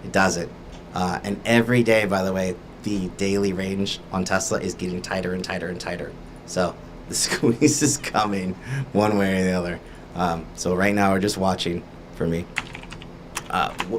Speaker 1: It doesn't. And every day, by the way, the daily range on Tesla is getting tighter and tighter and tighter. So the squeeze is coming one way or the other. So right now we're just watching for me.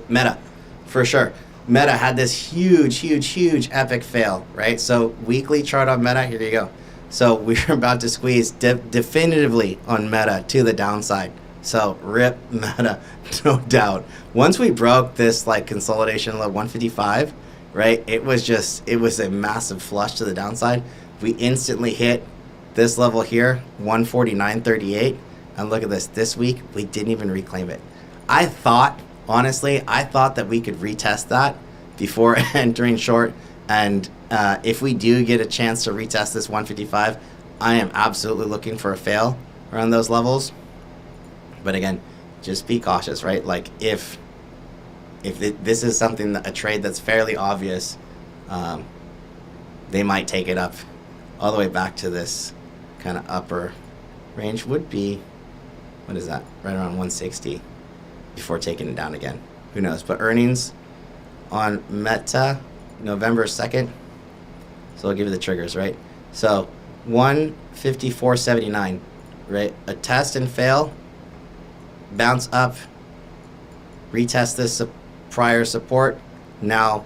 Speaker 1: Meta, for sure. Meta had this huge epic fail, right? So weekly chart on Meta, here you go. So we're about to squeeze definitively on Meta to the downside. So rip Meta, no doubt. Once we broke this consolidation level 155, right? It was a massive flush to the downside. We instantly hit this level here, 149.38, and look at this. This week we didn't even reclaim it. Honestly, I thought that we could retest that before entering short, and if we do get a chance to retest this 155, I am absolutely looking for a fail around those levels. But again, just be cautious, right? If this is a trade that's fairly obvious, they might take it up all the way back to this kind of upper range. Would be, what is that? Right around 160 before taking it down again. Who knows? But earnings on Meta, November 2nd. So I'll give you the triggers, right? So 154.79, right? A test and fail. Bounce up, retest this prior support. Now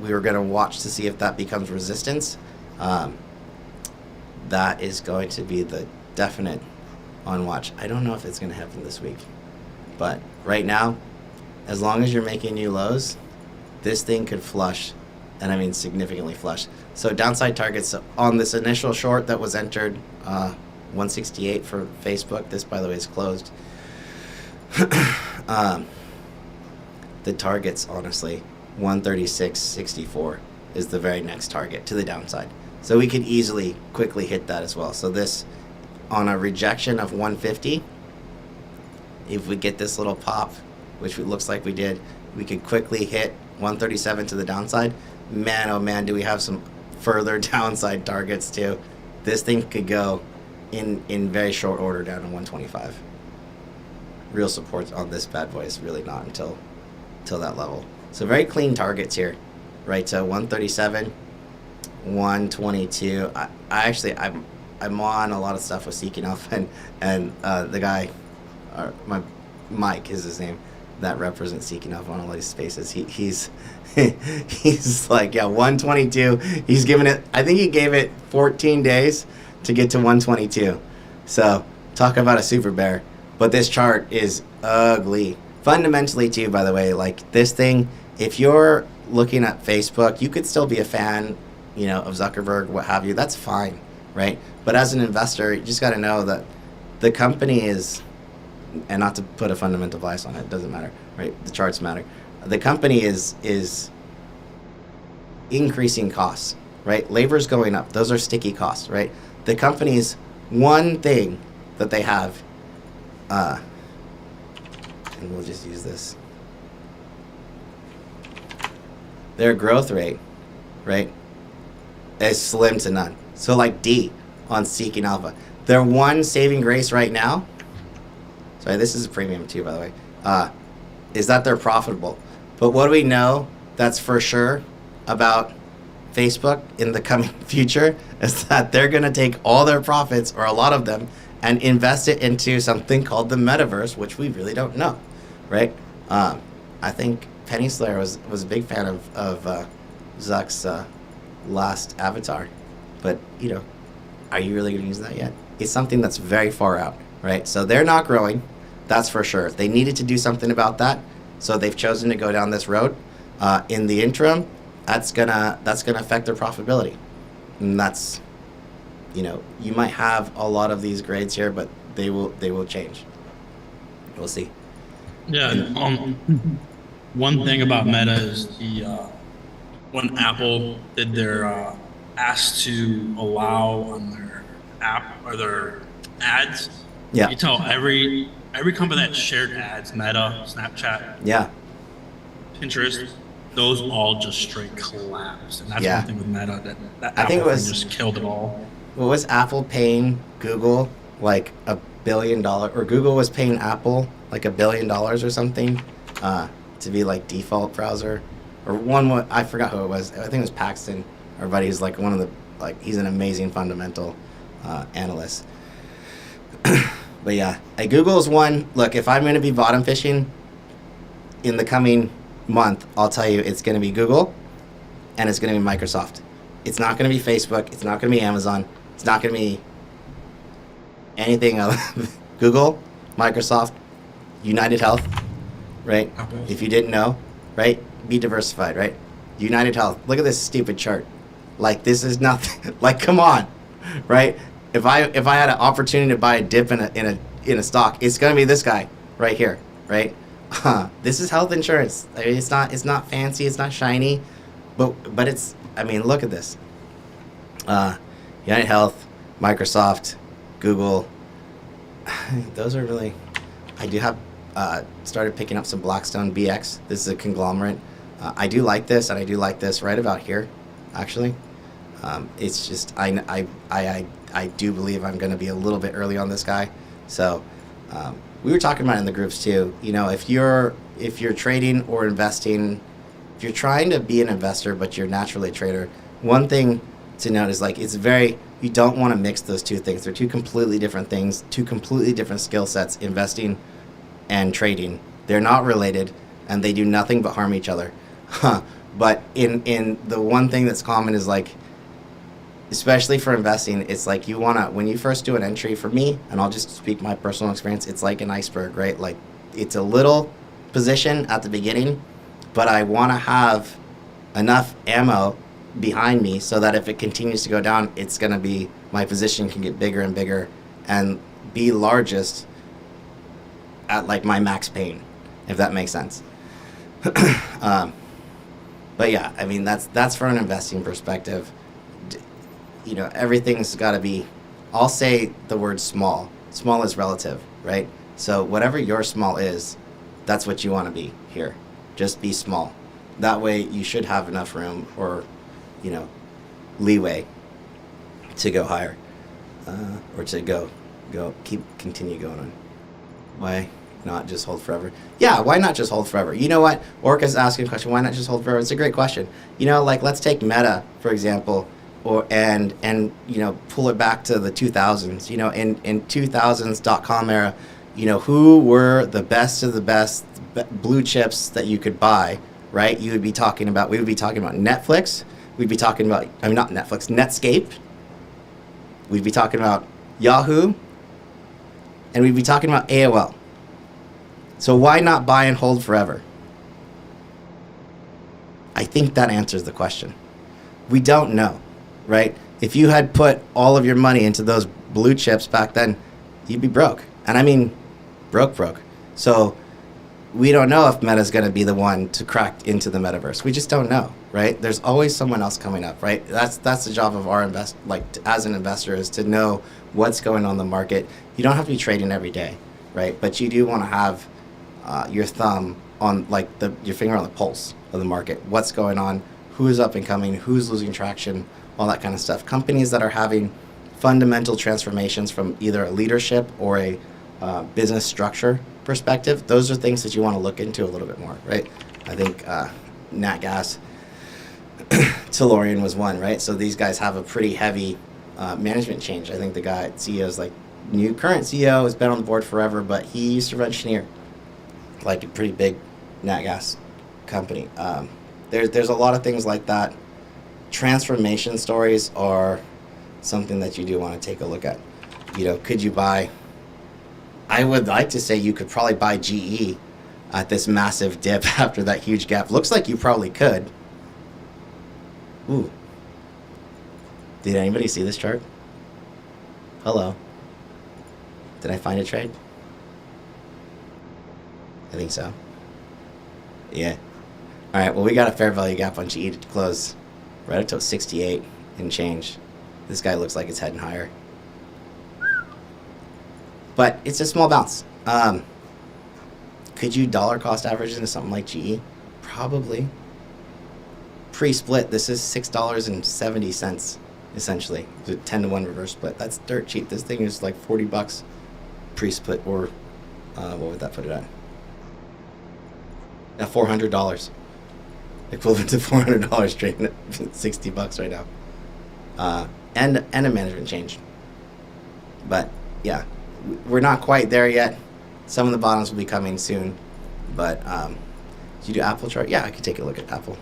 Speaker 1: we were going to watch to see if that becomes resistance. That is going to be the definite on watch. I don't know if it's going to happen this week, but right now, as long as you're making new lows, this thing could flush, and I mean significantly flush. So downside targets on this initial short that was entered, 168 for Facebook. This, by the way, is closed. The targets, honestly, 136.64 is the very next target to the downside. So we could easily, quickly hit that as well. So this, on a rejection of 150, if we get this little pop, which it looks like we did, we could quickly hit 137 to the downside. Man, oh man, do we have some further downside targets too. This thing could go in very short order down to 125. Real support on this bad boy is really not until that level. So very clean targets here, right? So 137, 122. I'm on a lot of stuff with Seeking Alpha, and the guy, my Mike is his name, that represents Seeking Alpha on all these spaces. He's he's like, yeah, 122. He's given it. I think he gave it 14 days to get to 122. So talk about a super bear. But this chart is ugly. Fundamentally, too, by the way, like this thing, if you're looking at Facebook, you could still be a fan, of Zuckerberg, what have you. That's fine, right? But as an investor, you just got to know that the company is, and not to put a fundamental bias on it, it doesn't matter, right? The charts matter. The company is increasing costs, right? Labor's going up. Those are sticky costs, right? The company's one thing that they have, and we'll just use this. Their growth rate, right, is slim to none. So like D on Seeking Alpha. Their one saving grace right now, sorry, this is a premium too, by the way, is that they're profitable. But what do we know that's for sure about Facebook in the coming future is that they're going to take all their profits, or a lot of them, and invest it into something called the metaverse, which we really don't know, right? I think Penny Slayer was a big fan of Zuck's last avatar. But, are you really going to use that yet? It's something that's very far out, right? So they're not growing, that's for sure. They needed to do something about that, so they've chosen to go down this road. In the interim, that's gonna affect their profitability, and that's, you might have a lot of these grades here, but they will change. We'll see.
Speaker 2: Yeah. One thing about Meta is when Apple did their asked to allow on their app or their ads.
Speaker 1: Yeah.
Speaker 2: You tell every company that shared ads, Meta, Snapchat,
Speaker 1: Yeah.
Speaker 2: Pinterest, those all just straight collapsed. And that's
Speaker 1: Yeah.
Speaker 2: one thing with Meta that
Speaker 1: I think
Speaker 2: Apple
Speaker 1: it was-
Speaker 2: just killed it all.
Speaker 1: What was Apple paying Google like $1 billion, or Google was paying Apple like $1 billion or something to be like default browser, or I forgot who it was. I think it was Paxton. Our buddy is like one of the, he's an amazing fundamental analyst. But yeah, Google is one. Look, if I'm going to be bottom fishing in the coming month, I'll tell you it's going to be Google, and it's going to be Microsoft. It's not going to be Facebook. It's not going to be Amazon. It's not going to be anything other than Google, Microsoft, United Health, right?
Speaker 2: Apple.
Speaker 1: If you didn't know, right? Be diversified, right? United Health. Look at this stupid chart. Like, this is nothing. Like, come on, right? If I had an opportunity to buy a dip in a stock, it's gonna be this guy right here, right? This is health insurance. I mean, it's not fancy. It's not shiny, but it's. I mean, look at this. United Health, Microsoft, Google. Those are really. I do have started picking up some Blackstone BX. This is a conglomerate. I do like this, and I do like this right about here, actually. It's just I do believe I'm going to be a little bit early on this guy. So we were talking about it in the groups too. If you're trading or investing, if you're trying to be an investor but you're naturally a trader, one thing to note is you don't want to mix those two things. They're two completely different things, two completely different skill sets, investing and trading. They're not related, and they do nothing but harm each other. But in the one thing that's common is especially for investing, it's you want to, when you first do an entry, for me, and I'll just speak my personal experience, it's like an iceberg, right? It's a little position at the beginning, but I want to have enough ammo behind me so that if it continues to go down, it's going to be, my position can get bigger and bigger and be largest at my max pain, if that makes sense. But yeah, I mean, that's from an investing perspective. Everything's got to be, I'll say the word small. Small is relative, right? So whatever your small is, that's what you want to be here. Just be small. That way you should have enough room or, leeway to go higher, or to continue going on. Why not just hold forever? Yeah, why not just hold forever? You know what? Orca's asking a question, why not just hold forever? It's a great question. Let's take Meta, for example, or and pull it back to the 2000s. In 2000s.com era, who were the best of the best blue chips that you could buy, right? We would be talking about Netflix. We'd be talking about, not Netflix, Netscape. We'd be talking about Yahoo, and we'd be talking about AOL. So why not buy and hold forever? I think that answers the question. We don't know, right? If you had put all of your money into those blue chips back then, you'd be broke. And I mean, broke. So we don't know if Meta's going to be the one to crack into the metaverse. We just don't know, right? There's always someone else coming up, right? That's the job of our as an investor, is to know what's going on in the market. You don't have to be trading every day, right? But you do want to have your thumb on, your finger on the pulse of the market. What's going on? Who's up and coming? Who's losing traction? All that kind of stuff. Companies that are having fundamental transformations from either a leadership or a business structure perspective, those are things that you want to look into a little bit more, right? I think Nat Gas, Tellurian was one, right? So these guys have a pretty heavy management change. I think the guy, CEO, is current CEO, has been on the board forever, but he used to run Cheniere, a pretty big Nat Gas company. There's a lot of things like that. Transformation stories are something that you do want to take a look at. Could you buy? I would like to say you could probably buy GE at this massive dip after that huge gap. Looks like you probably could. Ooh. Did anybody see this chart? Hello. Did I find a trade? I think so. Yeah. All right, well, we got a fair value gap on GE to close right up to 68 and change. This guy looks like it's heading higher. But it's a small bounce. Could you dollar cost average into something like GE? Probably. Pre-split, this is $6.70 essentially. It's a 10-to-1 reverse split. That's dirt cheap. This thing is like $40 pre-split, or what would that put it at? At $400. Equivalent to $400 trading at $60 right now. And a management change. But yeah, we're not quite there yet. Some of the bottoms will be coming soon. But do you do Apple chart? Yeah, I could take a look at Apple.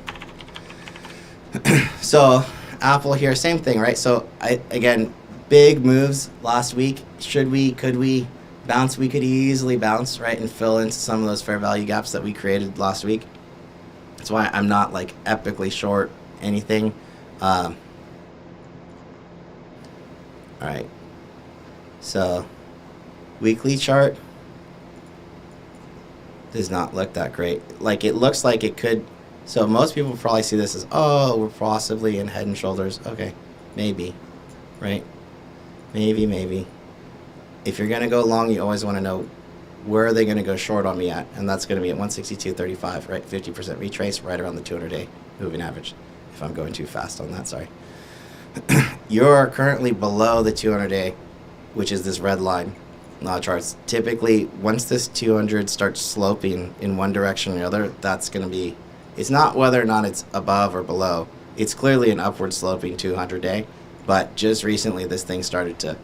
Speaker 1: So Apple here, same thing, right? So again, big moves last week. Could we bounce? We could easily bounce, right, and fill into some of those fair value gaps that we created last week. That's why I'm not epically short anything. All right. So weekly chart does not look that great. It looks like it could. So most people probably see this as, oh, we're possibly in head and shoulders. Okay, maybe, right? Maybe. If you're going to go long, you always want to know where are they going to go short on me at, and that's going to be at 162.35, right? 50% retrace right around the 200-day moving average. If I'm going too fast on that, sorry. You're currently below the 200-day, which is this red line charts. Typically, once this 200 starts sloping in one direction or the other, that's going to be, it's not whether or not it's above or below. It's clearly an upward sloping 200-day, but just recently this thing started to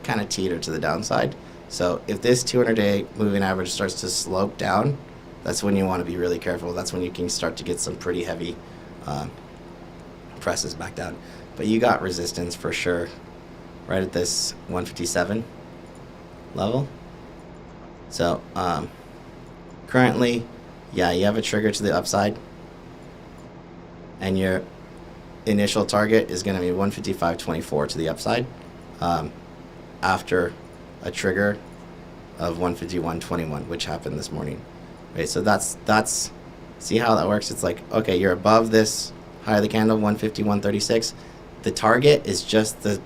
Speaker 1: kind of teeter to the downside. So if this 200-day moving average starts to slope down, that's when you want to be really careful. That's when you can start to get some pretty heavy presses back down. But you got resistance for sure right at this 157 level. So currently, yeah, you have a trigger to the upside, and your initial target is going to be 155.24 to the upside after a trigger of 151.21, which happened this morning, right? So that's see how that works. It's okay, you're above this high of the candle, 151.36. The target is just the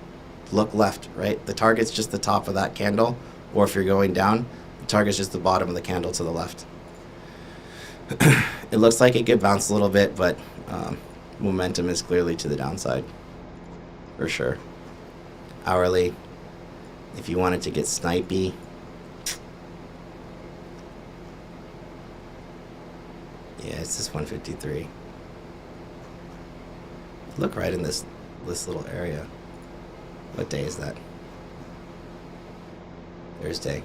Speaker 1: look left, right? The target's just the top of that candle, or if you're going down, the target's just the bottom of the candle to the left. It looks like it could bounce a little bit, but momentum is clearly to the downside for sure. Hourly, if you wanted to get snipey, yeah, it's this 153. Look right in this this little area. What day is that? Thursday.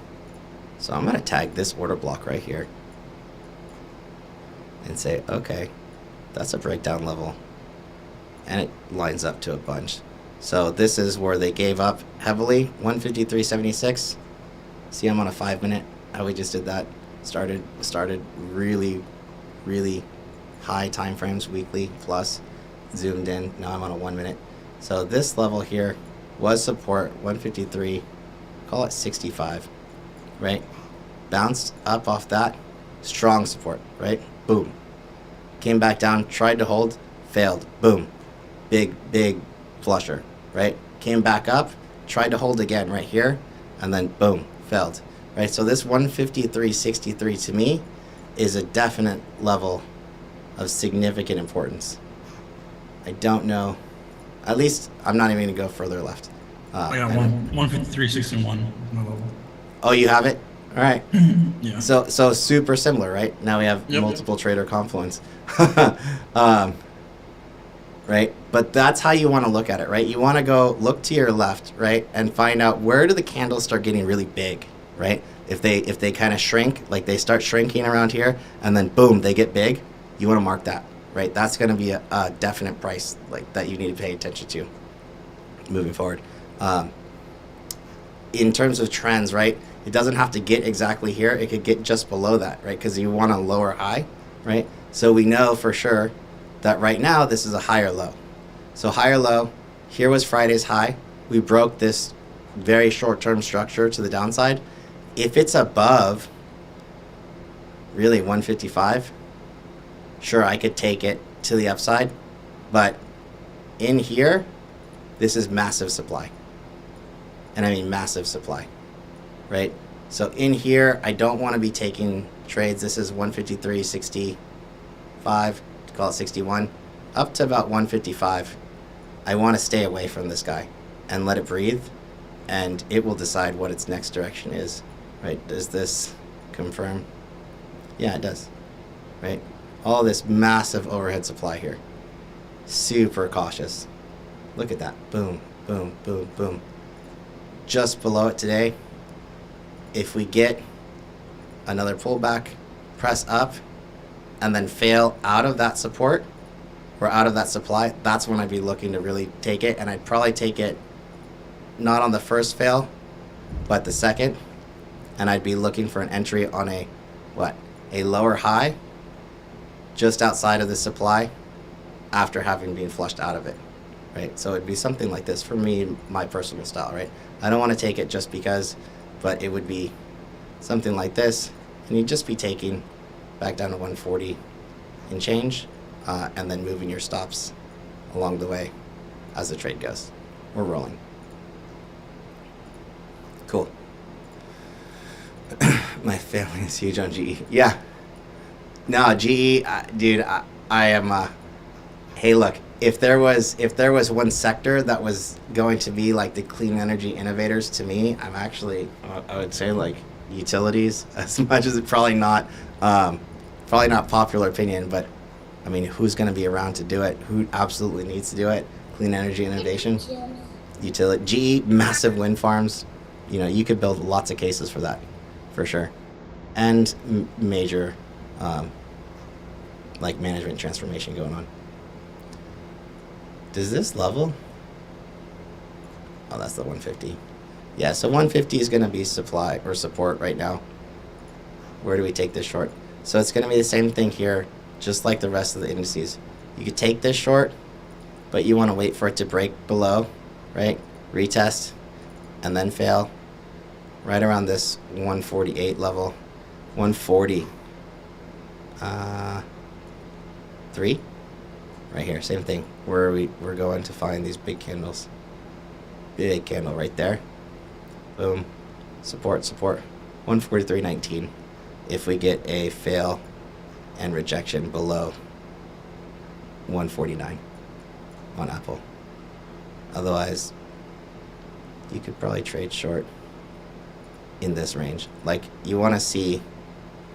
Speaker 1: So I'm going to tag this order block right here and say, okay, that's a breakdown level. And it lines up to a bunch. So this is where they gave up heavily, 153.76. See, I'm on a 5 minute, how we just did that. Started really, really high time frames, weekly plus, zoomed in. Now I'm on a 1 minute. So this level here was support, 153, call it 65, right? Bounced up off that, strong support, right? Boom. Came back down, tried to hold, failed, boom. Big flusher, right? Came back up, tried to hold again right here, and then boom, failed, right? So this 153.63 to me is a definite level of significant importance. I don't know, at least I'm not even gonna go further left.
Speaker 2: I got 153.61. My level.
Speaker 1: Oh, you have it? All right.
Speaker 2: Yeah.
Speaker 1: So super similar, right? Now we have
Speaker 2: Yep.
Speaker 1: multiple trader confluence. Right? But that's how you want to look at it, right? You want to go look to your left, right? And find out where do the candles start getting really big, right? If they kind of shrink, like they start shrinking around here and then boom, they get big, you want to mark that, right? That's going to be a definite price like that you need to pay attention to moving forward. In terms of trends, right? It doesn't have to get exactly here. It could get just below that, right? Because you want a lower high, right? So we know for sure that right now this is a higher low. So higher low, here was Friday's high. We broke this very short-term structure to the downside. If it's above, really 155, sure, I could take it to the upside. But in here, this is massive supply. And I mean massive supply, right? So in here, I don't want to be taking trades. This is 153.65, call it 61, up to about 155. I want to stay away from this guy and let it breathe, and it will decide what its next direction is, right? Does this confirm? Yeah, it does, right? All this massive overhead supply here. Super cautious. Look at that. Boom, boom, boom, boom. Just below it today, if we get another pullback, press up, and then fail out of that support or out of that supply, that's when I'd be looking to really take it. And I'd probably take it not on the first fail, but the second. And I'd be looking for an entry on a lower high just outside of the supply after having been flushed out of it, right? So it'd be something like this for me, my personal style, right? I don't want to take it just because, but it would be something like this, and you'd just be taking back down to 140 and change, and then moving your stops along the way as the trade goes. We're rolling. Cool. My family is huge on GE. Yeah. No, GE, dude, I am, hey, look, if there was one sector that was going to be like the clean energy innovators to me, I'm actually, I would say like utilities, as much as it's probably not popular opinion, but I mean, who's going to be around to do it? Who absolutely needs to do it? Clean energy innovation, utility, GE, massive wind farms. You know, you could build lots of cases for that, for sure, and major, like management transformation going on. Does this level? Oh, that's the 150. Yeah, so 150 is going to be supply or support right now. Where do we take this short? So it's going to be the same thing here, just like the rest of the indices. You could take this short, but you want to wait for it to break below, right? Retest, and then fail. Right around this 148 level. 140. 3. Right here, same thing. Where we're going to find these big candles. Big candle right there. Boom. Support. 143.19. If we get a fail and rejection below 149 on Apple. Otherwise, you could probably trade short in this range. Like, you want to see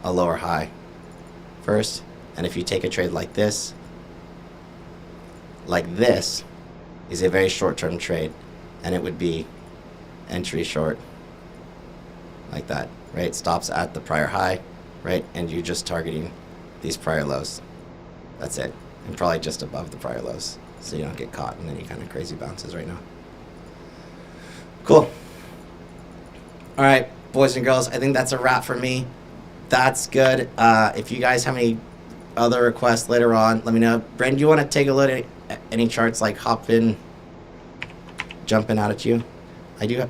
Speaker 1: a lower high first, and if you take a trade like this, is a very short-term trade, and it would be entry short like that, right? Stops at the prior high, right? And you're just targeting these prior lows. That's it. And probably just above the prior lows, so you don't get caught in any kind of crazy bounces right now. Cool. All right, boys and girls, I think that's a wrap for me. That's good. If you guys have any other requests later on, let me know. Brent, do you want to take a look at any charts, like hop in, jumping out at you? I do,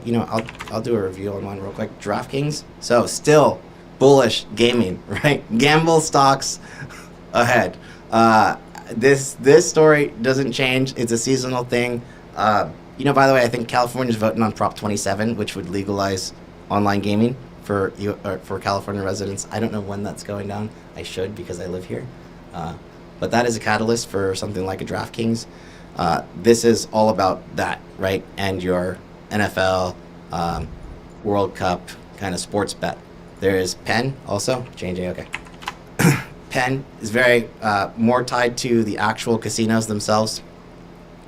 Speaker 1: I'll do a review on one real quick. DraftKings. So still bullish gaming, right? Gamble stocks ahead. This story doesn't change. It's a seasonal thing. By the way, I think California's voting on Prop 27, which would legalize online gaming for California residents. I don't know when that's going down. I should, because I live here. But that is a catalyst for something like a DraftKings. This is all about that, right? And your NFL, World Cup kind of sports bet. There is Penn also. J&J, okay. Penn is very more tied to the actual casinos themselves.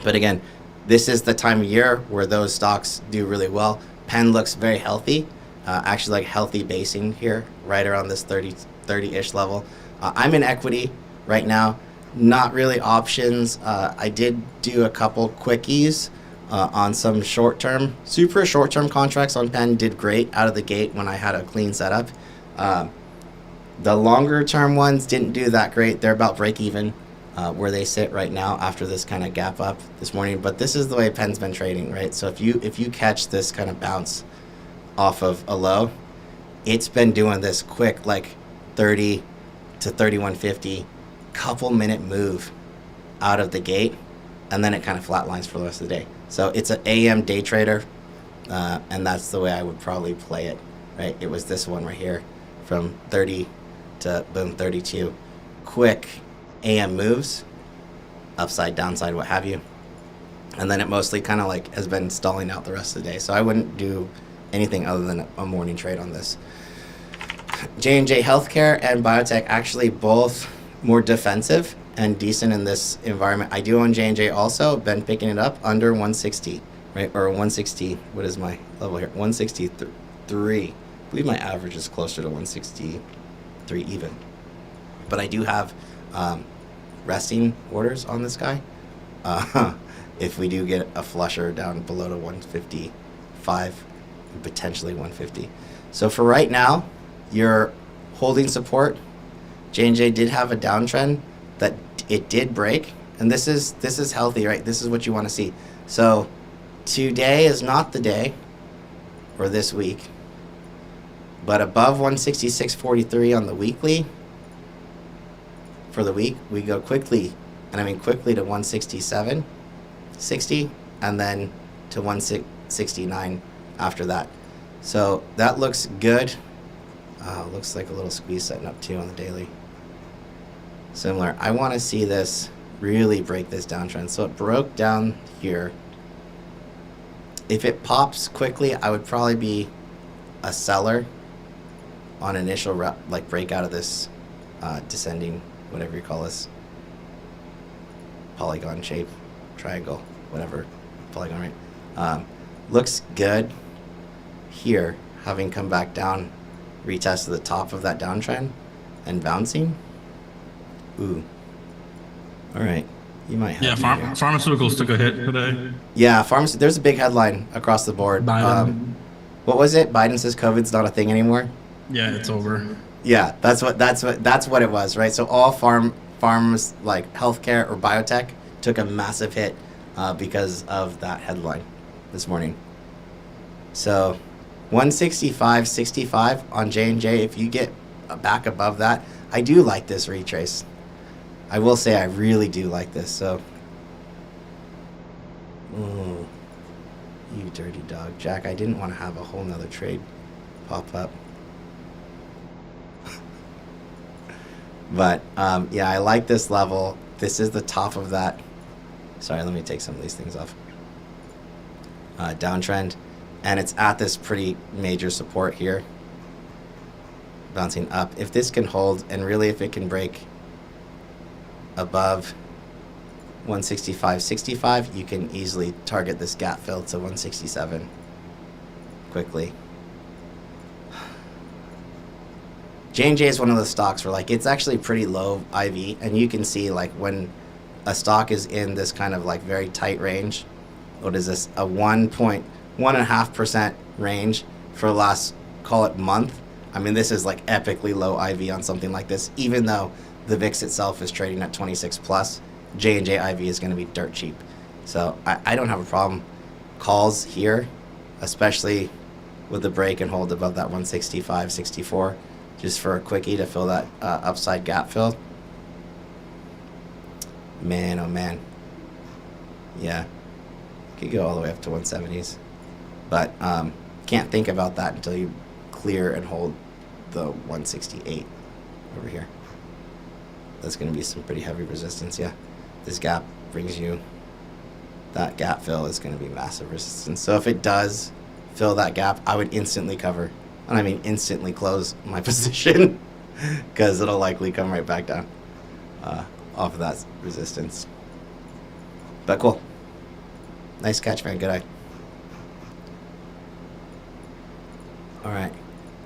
Speaker 1: But again, this is the time of year where those stocks do really well. Penn looks very healthy, actually like healthy basing here, right around this 30-ish level. I'm in equity right now, not really options. I did do a couple quickies on some super short-term contracts on Penn. Did great out of the gate when I had a clean setup. The longer-term ones didn't do that great. They're about break even where they sit right now after this kind of gap up this morning. But this is the way Penn's been trading, right? So if you catch this kind of bounce off of a low, it's been doing this quick, like 30 to 31.50, couple minute move out of the gate, and then it kind of flatlines for the rest of the day. So it's an AM day trader, and that's the way I would probably play it, right? It was this one right here, from 30 to boom 32, quick AM moves, upside, downside, what have you, and then it mostly kind of like has been stalling out the rest of the day. So I wouldn't do anything other than a morning trade on this. J&J Healthcare and Biotech actually both more defensive and decent in this environment. I do own J&J also, been picking it up under 160, right? Or 160, what is my level here? 163. I believe my average is closer to 163 even. But I do have resting orders on this guy. If we do get a flusher down below to 155, potentially 150. So for right now, you're holding support. J&J did have a downtrend that it did break, and this is healthy, right? This is what you want to see. So today is not the day, or this week, but above 166.43 on the weekly. For the week, we go quickly, and I mean quickly, to 167.60, and then to 169 after that. So that looks good. Looks like a little squeeze setting up too on the daily. Similar. I want to see this really break this downtrend. So it broke down here. If it pops quickly, I would probably be a seller on initial break out of this descending, whatever you call this, polygon shape, triangle, whatever, polygon, right? Looks good here, having come back down, retest to the top of that downtrend and bouncing. Ooh. All right. You might have.
Speaker 2: Yeah, pharmaceuticals took a hit today.
Speaker 1: Yeah, there's a big headline across the board. What was it? Biden says COVID's not a thing anymore.
Speaker 2: Yeah, it's over.
Speaker 1: Yeah, that's what it was, right? So all farms like healthcare or biotech took a massive hit because of that headline this morning. So 165.65 on J&J. If you get back above that, I do like this retrace. I will say I really do like this. So, ooh, you dirty dog, Jack. I didn't want to have a whole nother trade pop up. But yeah, I like this level. This is the top of that. Sorry, let me take some of these things off. Downtrend, and it's at this pretty major support here, bouncing up. If this can hold, and really if it can break above 165.65, you can easily target this gap fill to 167 quickly. J&J is one of those stocks where like it's actually pretty low IV, and you can see like when a stock is in this kind of like very tight range. What is this? A 1.1.5% range for the last, call it, month. I mean, this is like epically low IV on something like this. Even though the VIX itself is trading at 26 plus, J&J IV is going to be dirt cheap. So I don't have a problem. Calls here, especially with the break and hold above that 165, 64, just for a quickie to fill that upside gap fill. Man, oh man. Yeah. Could go all the way up to 170s. But can't think about that until you clear and hold the 168 over here. That's going to be some pretty heavy resistance, yeah. This gap brings you, that gap fill is going to be massive resistance. So if it does fill that gap, I would instantly cover. And I mean instantly close my position, because it'll likely come right back down off of that resistance. But cool. Nice catch, man. Good eye. All right.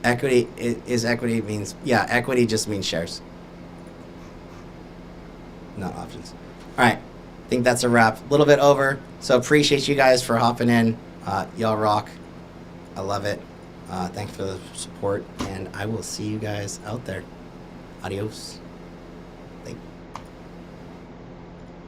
Speaker 1: Equity is equity means, yeah, equity just means shares, not options. All right. I think that's a wrap. A little bit over. So appreciate you guys for hopping in. Y'all rock. I love it. Thanks for the support, and I will see you guys out there. Adios.